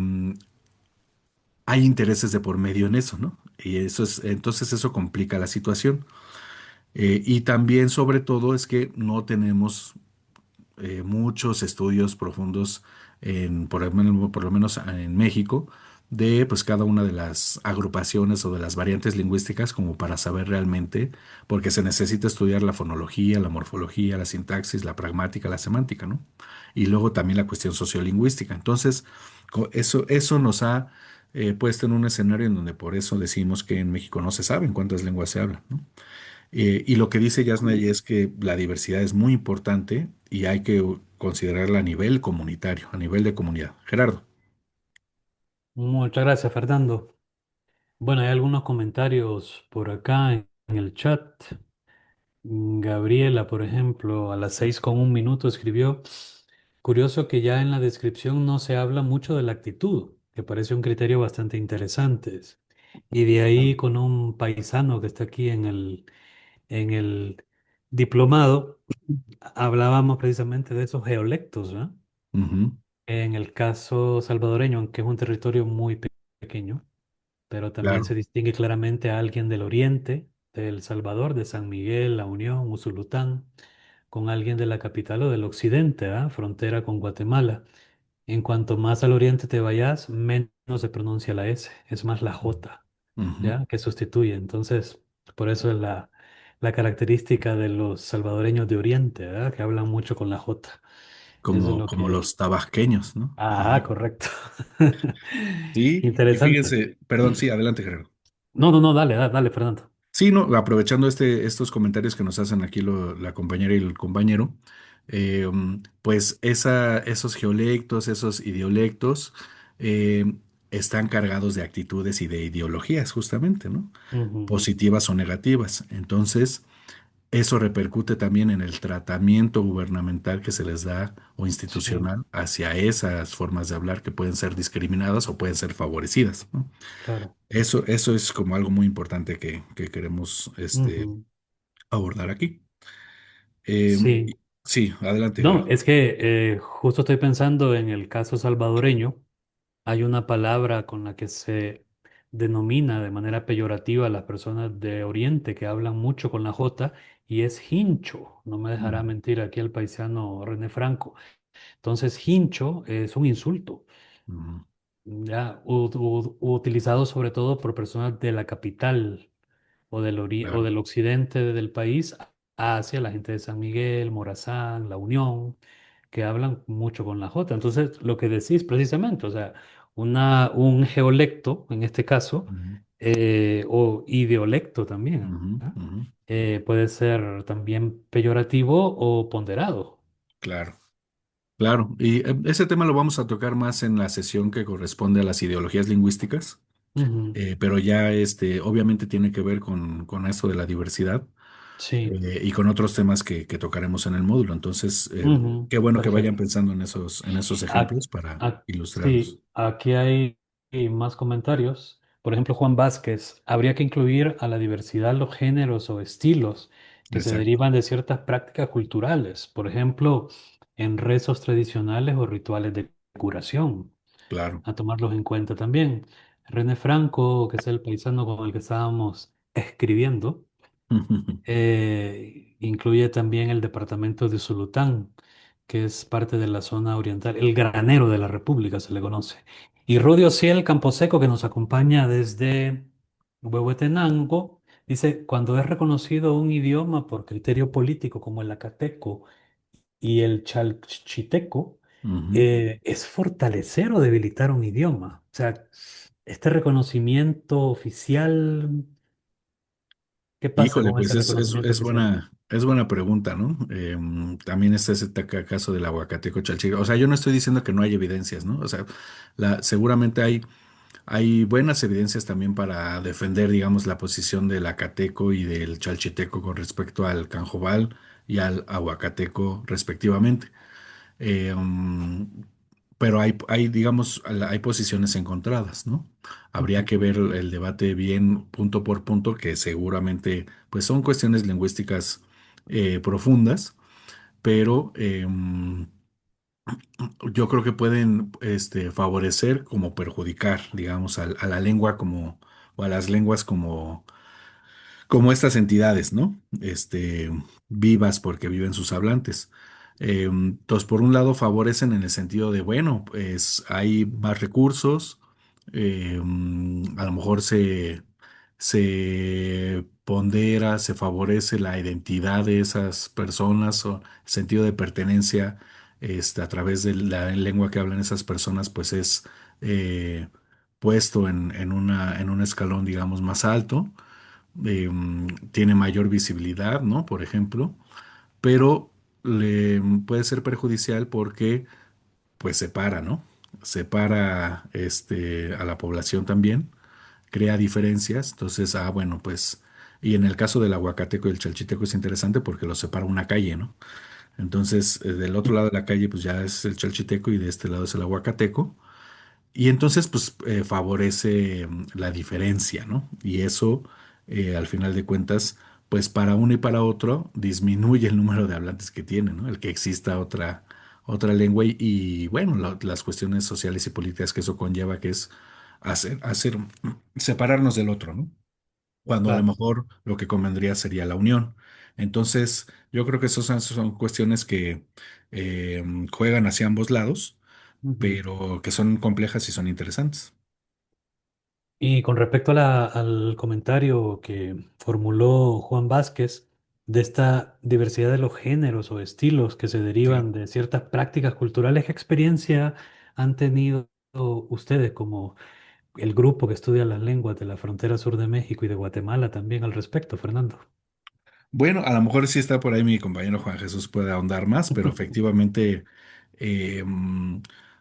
hay intereses de por medio en eso, ¿no? Entonces eso complica la situación. Y también, sobre todo, es que no tenemos muchos estudios profundos por lo menos en México, de pues cada una de las agrupaciones o de las variantes lingüísticas como para saber realmente, porque se necesita estudiar la fonología, la morfología, la sintaxis, la pragmática, la semántica, ¿no? Y luego también la cuestión sociolingüística. Entonces, eso nos ha puesto en un escenario en donde por eso decimos que en México no se saben cuántas lenguas se hablan, ¿no? Y lo que dice Yasnaya es que la diversidad es muy importante y hay que considerarla a nivel comunitario, a nivel de comunidad. Gerardo. Muchas gracias, Fernando. Bueno, hay algunos comentarios por acá en el chat. Gabriela, por ejemplo, a las 6:01 escribió, curioso que ya en la descripción no se habla mucho de la actitud, que parece un criterio bastante interesante. Y de ahí con un paisano que está aquí en el diplomado, hablábamos precisamente de esos geolectos, ¿no? Ujú, En el caso salvadoreño, aunque es un territorio muy pequeño, pero también se claro. distingue claramente a alguien del oriente, de El Salvador, de San Miguel, La Unión, Usulután, con alguien de la capital o del occidente, ¿ah? Frontera con Guatemala. En cuanto más al oriente te vayas, menos se pronuncia la S, es más la J, Ujú. ¿ya? Que sustituye. Entonces, por eso es la característica de los salvadoreños de oriente, ¿verdad? Que hablan mucho con la J. Eso es Como, lo como que... los tabasqueños, ¿no? Ah, Ujú. correcto. Sí, y Interesante. fíjense, perdón, sí, adelante, Gerardo. No, no, no, dale, dale, dale, Fernando. Sí, no, aprovechando estos comentarios que nos hacen aquí la compañera y el compañero, pues esos geolectos, esos idiolectos, eh, están cargados de actitudes y de ideologías, justamente, ¿no? Ujú. Positivas o negativas. Entonces, eso repercute también en el tratamiento gubernamental que se les da o Sí, institucional hacia esas formas de hablar que pueden ser discriminadas o pueden ser favorecidas, ¿no? claro. Eso es como algo muy importante que queremos Ujú. abordar aquí. Eh, Sí. sí, adelante, No, Gerardo. es que justo estoy pensando en el caso salvadoreño. Hay una palabra con la que se denomina de manera peyorativa a las personas de Oriente que hablan mucho con la J y es hincho. No me dejará Mm, mentir aquí el paisano René Franco. Entonces, hincho es un insulto, ujú, ya utilizado sobre todo por personas de la capital o claro. del occidente del país hacia la gente de San Miguel, Morazán, La Unión, que hablan mucho con la J. Entonces, lo que decís precisamente, o sea, un geolecto, en este caso, Ujú, o idiolecto también, ujú, ¿ah? ujú, Puede ser también peyorativo o ponderado. claro, claro. Y ese tema lo vamos a tocar más en la sesión que corresponde a las ideologías lingüísticas, Ujú. pero ya obviamente tiene que ver con esto de la diversidad. Sí, Y con otros temas que tocaremos en el módulo. Entonces, ujú. qué bueno que vayan Perfecto. pensando en esos Ac- ejemplos para ilustrarlos. sí, aquí hay más comentarios. Por ejemplo, Juan Vázquez, habría que incluir a la diversidad los géneros o estilos que se Exacto, derivan de ciertas prácticas culturales, por ejemplo, en rezos tradicionales o rituales de curación, claro. a tomarlos en cuenta también. René Franco, que es el paisano con el que estábamos escribiendo, incluye también el departamento de Zulután, que es parte de la zona oriental, el granero de la República se le conoce. Y Rudy Ciel Camposeco, que nos acompaña desde Huehuetenango, dice, cuando es reconocido un idioma por criterio político como el acateco y el chalchiteco, Ujú. es fortalecer o debilitar un idioma. O sea, este reconocimiento oficial, ¿qué pasa Híjole, con pues ese es, es, reconocimiento es oficial? buena, es buena pregunta, ¿no? También está ese caso del aguacateco chalchiro. O sea, yo no estoy diciendo que no hay evidencias, ¿no? O sea, seguramente hay buenas evidencias también para defender, digamos, la posición del acateco y del chalchiteco con respecto al canjobal y al aguacateco respectivamente. Eh, um, pero digamos, hay posiciones encontradas, ¿no? Habría Ujú. que ver el debate bien punto por punto, que seguramente, pues son cuestiones lingüísticas profundas, pero yo creo que pueden favorecer como perjudicar, digamos, a la lengua o a las lenguas como estas entidades, ¿no? Vivas porque viven sus hablantes. Entonces, por un lado, favorecen en el sentido de, bueno, pues hay más recursos, A lo mejor se pondera, se favorece la identidad de esas personas o el sentido de pertenencia a través de la lengua que hablan esas personas, pues es eh, puesto en un escalón, digamos, más alto. Tiene mayor visibilidad, ¿no? Por ejemplo, pero le puede ser perjudicial porque pues separa, ¿no? Separa a la población también, crea diferencias. Entonces, bueno, pues, y en el caso del aguacateco y el chalchiteco es interesante porque los separa una calle, ¿no? Entonces, del otro lado de la calle, pues ya es el chalchiteco y de este lado es el aguacateco. Y entonces, pues, favorece la diferencia, ¿no? Y eso, al final de cuentas, pues para uno y para otro, disminuye el número de hablantes que tiene, ¿no? El que exista otra lengua bueno, las cuestiones sociales y políticas que eso conlleva, que es separarnos del otro, ¿no? Cuando a lo Claro. mejor lo que convendría sería la unión. Entonces, yo creo que son cuestiones que juegan hacia ambos lados, Ujú. pero que son complejas y son interesantes. Y con respecto a al comentario que formuló Juan Vázquez de esta diversidad de los géneros o estilos que se Sí. derivan de ciertas prácticas culturales, ¿qué experiencia han tenido ustedes como el grupo que estudia las lenguas de la frontera sur de México y de Guatemala también al respecto, Fernando? Bueno, a lo mejor sí está por ahí mi compañero Juan Jesús puede ahondar más, pero efectivamente,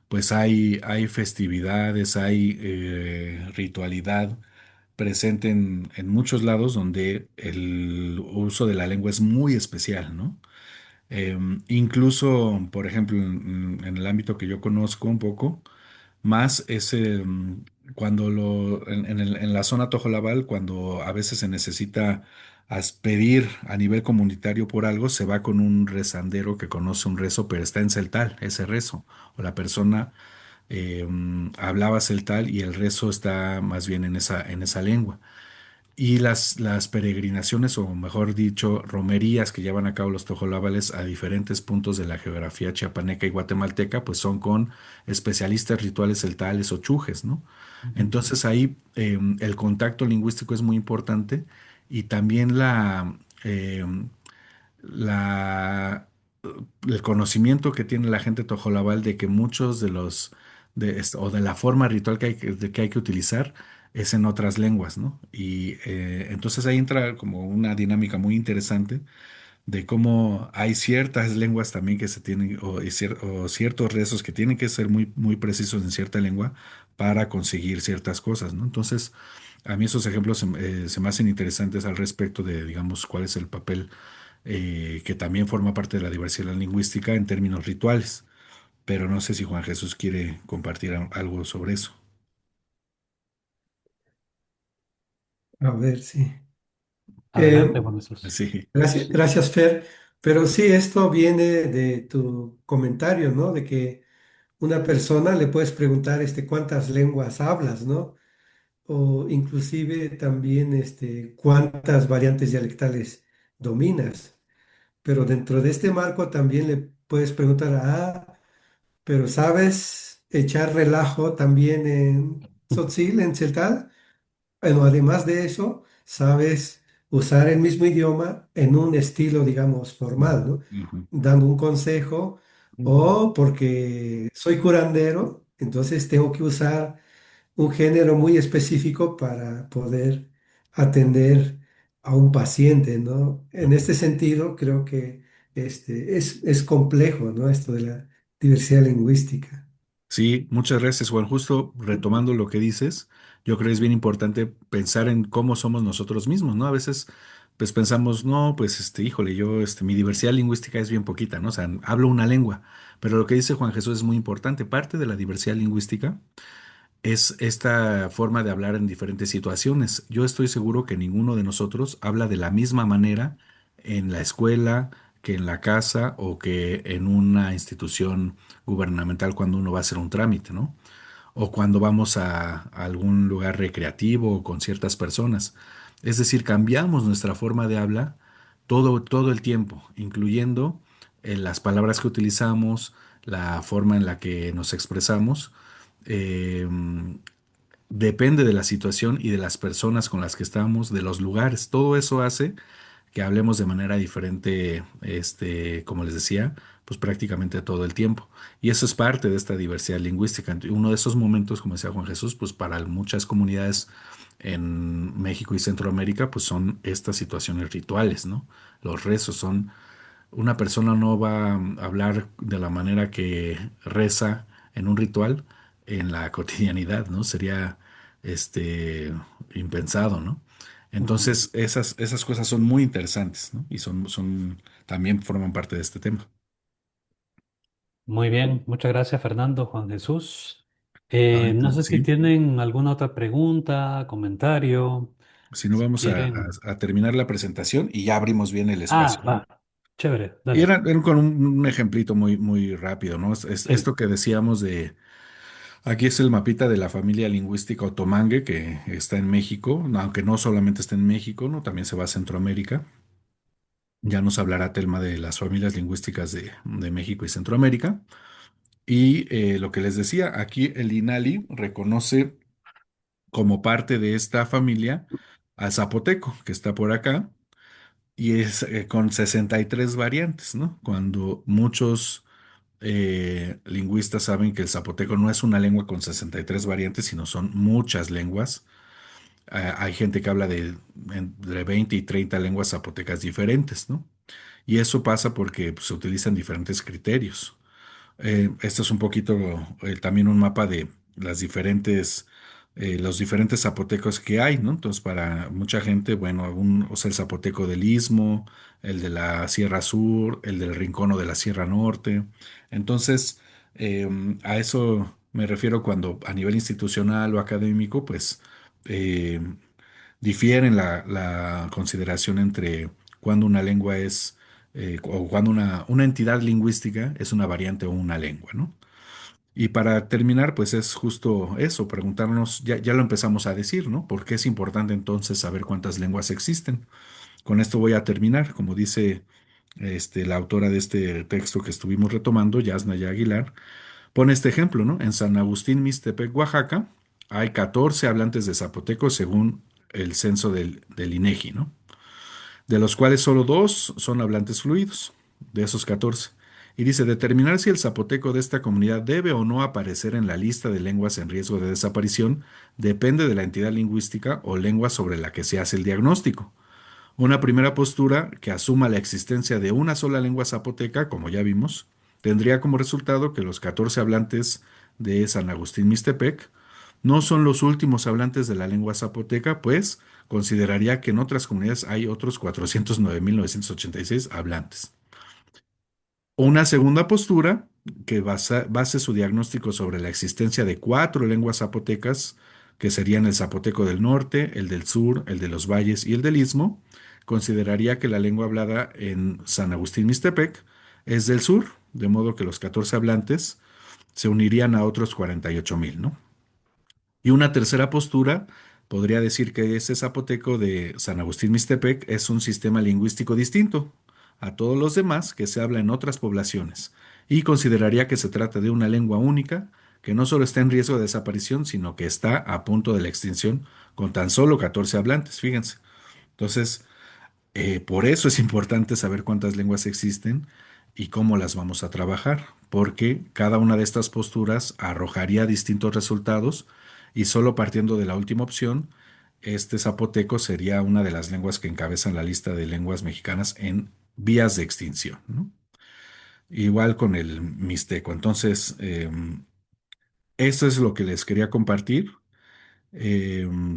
pues hay festividades, hay ritualidad presente en muchos lados donde el uso de la lengua es muy especial, ¿no? Incluso, por ejemplo, en el ámbito que yo conozco un poco, más es cuando en la zona Tojolabal, cuando a veces se necesita pedir a nivel comunitario por algo, se va con un rezandero que conoce un rezo, pero está en celtal, ese rezo, o la persona hablaba celtal y el rezo está más bien en esa lengua. Y las peregrinaciones, o mejor dicho, romerías que llevan a cabo los tojolabales a diferentes puntos de la geografía chiapaneca y guatemalteca, pues son con especialistas rituales celtales o chujes, ¿no? Ujú. Entonces ahí el contacto lingüístico es muy importante y también la, el conocimiento que tiene la gente tojolabal de que muchos de o de la forma ritual que hay que utilizar es en otras lenguas, ¿no? Y entonces ahí entra como una dinámica muy interesante de cómo hay ciertas lenguas también que se tienen, o ciertos rezos que tienen que ser muy, muy precisos en cierta lengua para conseguir ciertas cosas, ¿no? Entonces, a mí esos ejemplos se me hacen interesantes al respecto de, digamos, cuál es el papel que también forma parte de la diversidad lingüística en términos rituales. Pero no sé si Juan Jesús quiere compartir algo sobre eso. A ver, sí. Eh, Adelante, Juan Jesús. Sí. gracias, Fer. Pero sí, esto viene de tu comentario, ¿no? De que una persona le puedes preguntar, cuántas lenguas hablas, ¿no? O inclusive también, cuántas variantes dialectales dominas. Pero dentro de este marco también le puedes preguntar, pero ¿sabes echar relajo también en tzotzil, en celtal? Bueno, además de eso, sabes usar el mismo idioma en un estilo, digamos, formal, ¿no? Ujú. Dando un consejo Ujú. o porque soy curandero, entonces tengo que usar un género muy específico para poder atender a un paciente, ¿no? En este sentido, creo que es complejo, ¿no? Esto de la diversidad lingüística. Sí, muchas gracias, Juan. Justo retomando lo que dices, yo creo que es bien importante pensar en cómo somos nosotros mismos, ¿no? A veces, pues pensamos, no, pues, híjole, yo, mi diversidad lingüística es bien poquita, ¿no? O sea, hablo una lengua, pero lo que dice Juan Jesús es muy importante. Parte de la diversidad lingüística es esta forma de hablar en diferentes situaciones. Yo estoy seguro que ninguno de nosotros habla de la misma manera en la escuela, que en la casa o que en una institución gubernamental cuando uno va a hacer un trámite, ¿no? O cuando vamos a algún lugar recreativo o con ciertas personas. Es decir, cambiamos nuestra forma de habla todo el tiempo, incluyendo las palabras que utilizamos, la forma en la que nos expresamos. eh, depende de la situación y de las personas con las que estamos, de los lugares. Todo eso hace que hablemos de manera diferente, como les decía, pues prácticamente todo el tiempo. Y eso es parte de esta diversidad lingüística. Uno de esos momentos, como decía Juan Jesús, pues para muchas comunidades en México y Centroamérica, pues son estas situaciones rituales, ¿no? Los rezos son, una persona no va a hablar de la manera que reza en un ritual en la cotidianidad, ¿no? Sería, este, impensado, ¿no? Ujú. Entonces, esas cosas son muy interesantes, ¿no? Y también forman parte de este tema. Muy bien, muchas gracias Fernando, Juan Jesús. Ahorita, No sé si sí. tienen alguna otra pregunta, comentario, Si no, si vamos quieren. a terminar la presentación y ya abrimos bien el espacio, Ah, ¿no? va, chévere, Y dale. era con un ejemplito muy, muy rápido, ¿no? Sí. Esto que decíamos de, aquí es el mapita de la familia lingüística otomangue que está en México, aunque no solamente está en México, ¿no? También se va a Centroamérica. Ya nos hablará Telma de las familias lingüísticas de México y Centroamérica. Y lo que les decía, aquí el INALI reconoce como parte de esta familia al zapoteco, que está por acá, y es con 63 variantes, ¿no? Cuando muchos lingüistas saben que el zapoteco no es una lengua con 63 variantes, sino son muchas lenguas. Hay gente que habla de entre 20 y 30 lenguas zapotecas diferentes, ¿no? Y eso pasa porque pues, se utilizan diferentes criterios. Este es un poquito también un mapa de los diferentes zapotecos que hay, ¿no? Entonces, para mucha gente, bueno, o sea, el zapoteco del Istmo, el de la Sierra Sur, el del Rincón o de la Sierra Norte. Entonces, a eso me refiero cuando a nivel institucional o académico, pues eh, difieren la consideración entre cuando una lengua es, o cuando una entidad lingüística es una variante o una lengua, ¿no? Y para terminar, pues es justo eso, preguntarnos, ya lo empezamos a decir, ¿no? ¿Por qué es importante entonces saber cuántas lenguas existen? Con esto voy a terminar, como dice la autora de este texto que estuvimos retomando, Yasnaya Aguilar, pone este ejemplo, ¿no? En San Agustín Mixtepec, Oaxaca, hay 14 hablantes de zapoteco según el censo del INEGI, ¿no? De los cuales solo dos son hablantes fluidos, de esos 14. Y dice, determinar si el zapoteco de esta comunidad debe o no aparecer en la lista de lenguas en riesgo de desaparición depende de la entidad lingüística o lengua sobre la que se hace el diagnóstico. Una primera postura que asuma la existencia de una sola lengua zapoteca, como ya vimos, tendría como resultado que los 14 hablantes de San Agustín Mixtepec no son los últimos hablantes de la lengua zapoteca, pues consideraría que en otras comunidades hay otros 409.986 hablantes. Una segunda postura que base su diagnóstico sobre la existencia de cuatro lenguas zapotecas, que serían el zapoteco del norte, el del sur, el de los valles y el del istmo, consideraría que la lengua hablada en San Agustín Mixtepec es del sur, de modo que los 14 hablantes se unirían a otros 48.000, ¿no? Y una tercera postura podría decir que ese zapoteco de San Agustín Mixtepec es un sistema lingüístico distinto a todos los demás que se habla en otras poblaciones y consideraría que se trata de una lengua única que no solo está en riesgo de desaparición, sino que está a punto de la extinción con tan solo 14 hablantes, fíjense. Entonces, por eso es importante saber cuántas lenguas existen y cómo las vamos a trabajar, porque cada una de estas posturas arrojaría distintos resultados y solo partiendo de la última opción, este zapoteco sería una de las lenguas que encabezan la lista de lenguas mexicanas en vías de extinción, ¿no? Igual con el mixteco. Entonces, esto es lo que les quería compartir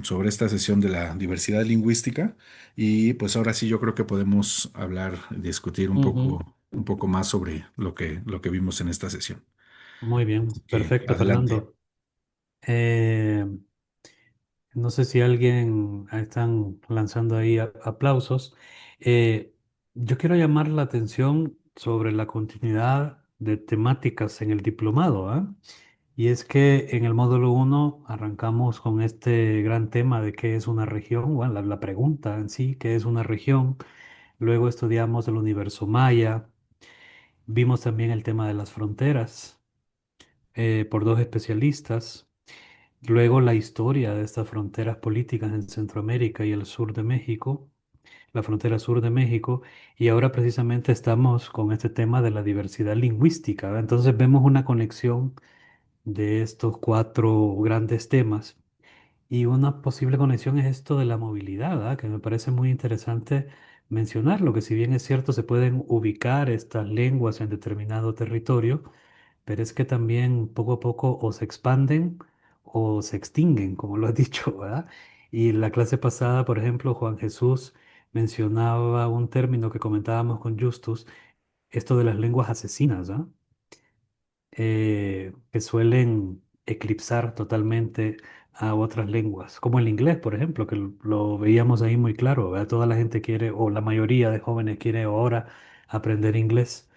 sobre esta sesión de la diversidad lingüística y pues ahora sí yo creo que podemos hablar, discutir Ujú. un poco más sobre lo que vimos en esta sesión. Muy bien, Así que perfecto, adelante. Fernando. Eh, no sé si alguien están lanzando ahí aplausos. Eh, yo quiero llamar la atención sobre la continuidad de temáticas en el diplomado, ¿ah? Y es que en el módulo uno arrancamos con este gran tema de qué es una región, bueno, la pregunta en sí, qué es una región. Luego estudiamos el universo maya, vimos también el tema de las fronteras por dos especialistas. luego la historia de estas fronteras políticas en Centroamérica y el sur de México, la frontera sur de México, y ahora precisamente estamos con este tema de la diversidad lingüística, ¿verdad? Entonces vemos una conexión de estos cuatro grandes temas. Y una posible conexión es esto de la movilidad, ¿ah? Que me parece muy interesante mencionarlo, que si bien es cierto se pueden ubicar estas lenguas en determinado territorio, pero es que también poco a poco o se expanden o se extinguen, como lo has dicho, ¿verdad? Y la clase pasada, por ejemplo, Juan Jesús mencionaba un término que comentábamos con Justus, esto de las lenguas asesinas, ¿ah? Que suelen eclipsar totalmente a otras lenguas, como el inglés, por ejemplo, que lo veíamos ahí muy claro, ¿verdad? Toda la gente quiere, o la mayoría de jóvenes quiere ahora aprender inglés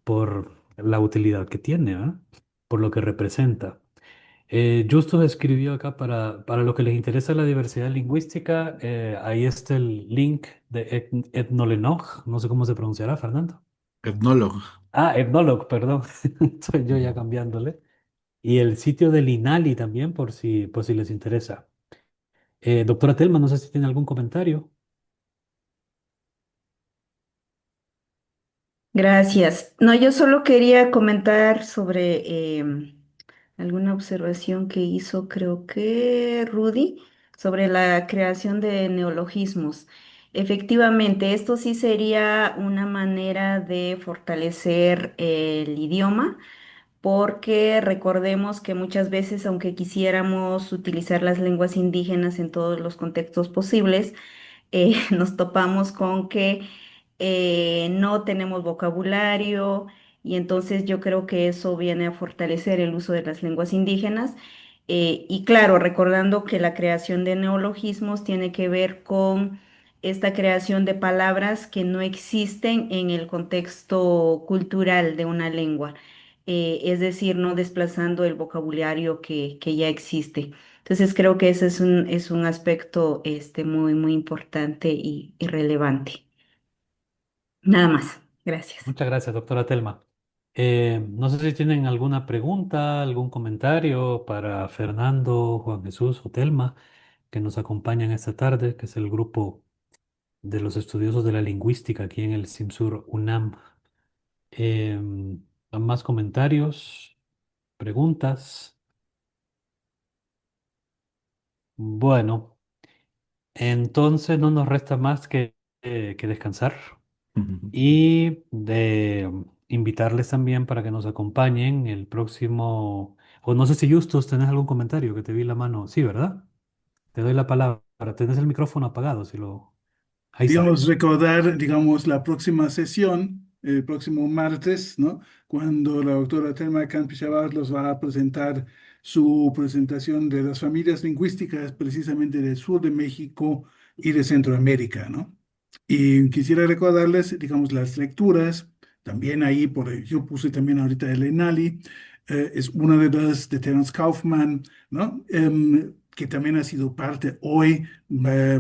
por la utilidad que tiene, ¿verdad? Por lo que representa. Justo escribió acá para lo que les interesa la diversidad lingüística, ahí está el link de Ethnologue, no sé cómo se pronunciará, Fernando. Etnólogo. Ah, Ethnologue, perdón, estoy yo ya cambiándole. Y el sitio del INALI también, por si les interesa. Doctora Telma, no sé si tiene algún comentario. Gracias. No, yo solo quería comentar sobre alguna observación que hizo, creo que Rudy, sobre la creación de neologismos. Efectivamente, esto sí sería una manera de fortalecer el idioma, porque recordemos que muchas veces, aunque quisiéramos utilizar las lenguas indígenas en todos los contextos posibles, nos topamos con que no tenemos vocabulario y entonces yo creo que eso viene a fortalecer el uso de las lenguas indígenas. Y claro, recordando que la creación de neologismos tiene que ver con esta creación de palabras que no existen en el contexto cultural de una lengua, es decir, no desplazando el vocabulario que ya existe. Entonces creo que ese es un aspecto muy, muy importante y relevante. Nada más. Gracias. Muchas gracias, doctora Telma. No sé si tienen alguna pregunta, algún comentario para Fernando, Juan Jesús o Telma, que nos acompañan esta tarde, que es el grupo de los estudiosos de la lingüística aquí en el CIMSUR UNAM. Más comentarios, preguntas. Bueno, entonces no nos resta más que descansar y de invitarles también para que nos acompañen el próximo, o no sé si Justus, tenés algún comentario que te vi la mano. Sí, ¿verdad? Te doy la palabra. Tenés el micrófono apagado, si lo... Ahí está. Digamos, recordar, digamos, la próxima sesión, el próximo martes, ¿no? Cuando la doctora Telma Campos los va a presentar su presentación de las familias lingüísticas precisamente del sur de México y de Centroamérica, ¿no? Y quisiera recordarles, digamos, las lecturas, también ahí, yo puse también ahorita el Enali, es una de las de Terence Kaufman, ¿no? Que también ha sido parte hoy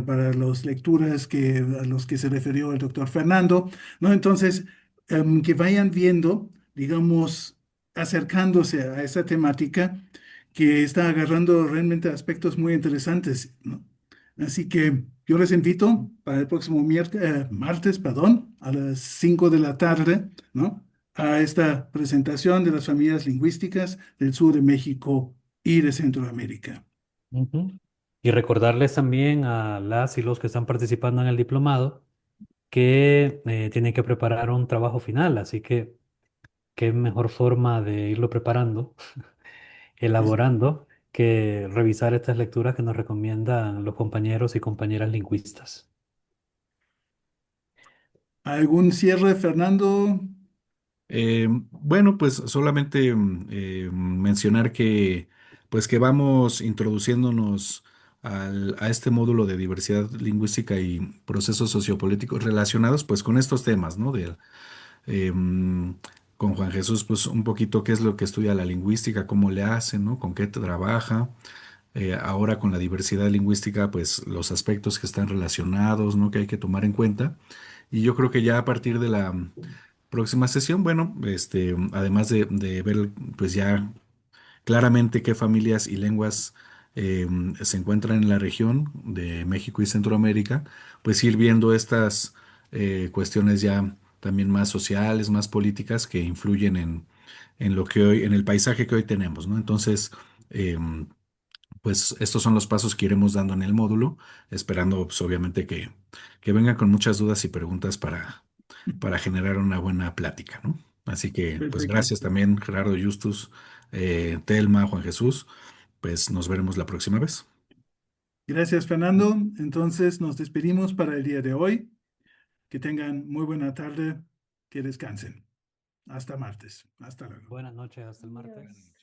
para las lecturas a los que se refirió el doctor Fernando, ¿no? Entonces, que vayan viendo, digamos, acercándose a esa temática que está agarrando realmente aspectos muy interesantes, ¿no? Así que yo les invito para el próximo martes, perdón, a las 5 de la tarde, ¿no? A esta presentación de las familias lingüísticas del sur de México y de Centroamérica. Ujú. Y recordarles también a las y los que están participando en el diplomado que tienen que preparar un trabajo final, así que qué mejor forma de irlo preparando, elaborando, que revisar estas lecturas que nos recomiendan los compañeros y compañeras lingüistas. ¿Algún cierre, Fernando? Bueno, pues solamente mencionar que pues que vamos introduciéndonos a este módulo de diversidad lingüística y procesos sociopolíticos relacionados pues con estos temas, ¿no? Con Juan Jesús pues un poquito qué es lo que estudia la lingüística, cómo le hace, ¿no? Con qué trabaja. Ahora con la diversidad lingüística pues los aspectos que están relacionados, ¿no? Que hay que tomar en cuenta. Y yo creo que ya a partir de la próxima sesión, bueno, además de ver pues ya claramente qué familias y lenguas se encuentran en la región de México y Centroamérica, pues ir viendo estas cuestiones ya también más sociales, más políticas que influyen en lo que hoy, en el paisaje que hoy tenemos, ¿no? Entonces, em, pues estos son los pasos que iremos dando en el módulo, esperando pues, obviamente que vengan con muchas dudas y preguntas para generar una buena plática, ¿no? Así que, pues Perfecto. gracias también, Gerardo Justus, Telma, Juan Jesús, pues nos veremos la próxima vez. Gracias, Fernando. Entonces nos despedimos para el día de hoy. Que tengan muy buena tarde, que descansen. Hasta martes. Hasta luego. Buenas noches, hasta el Dios. martes.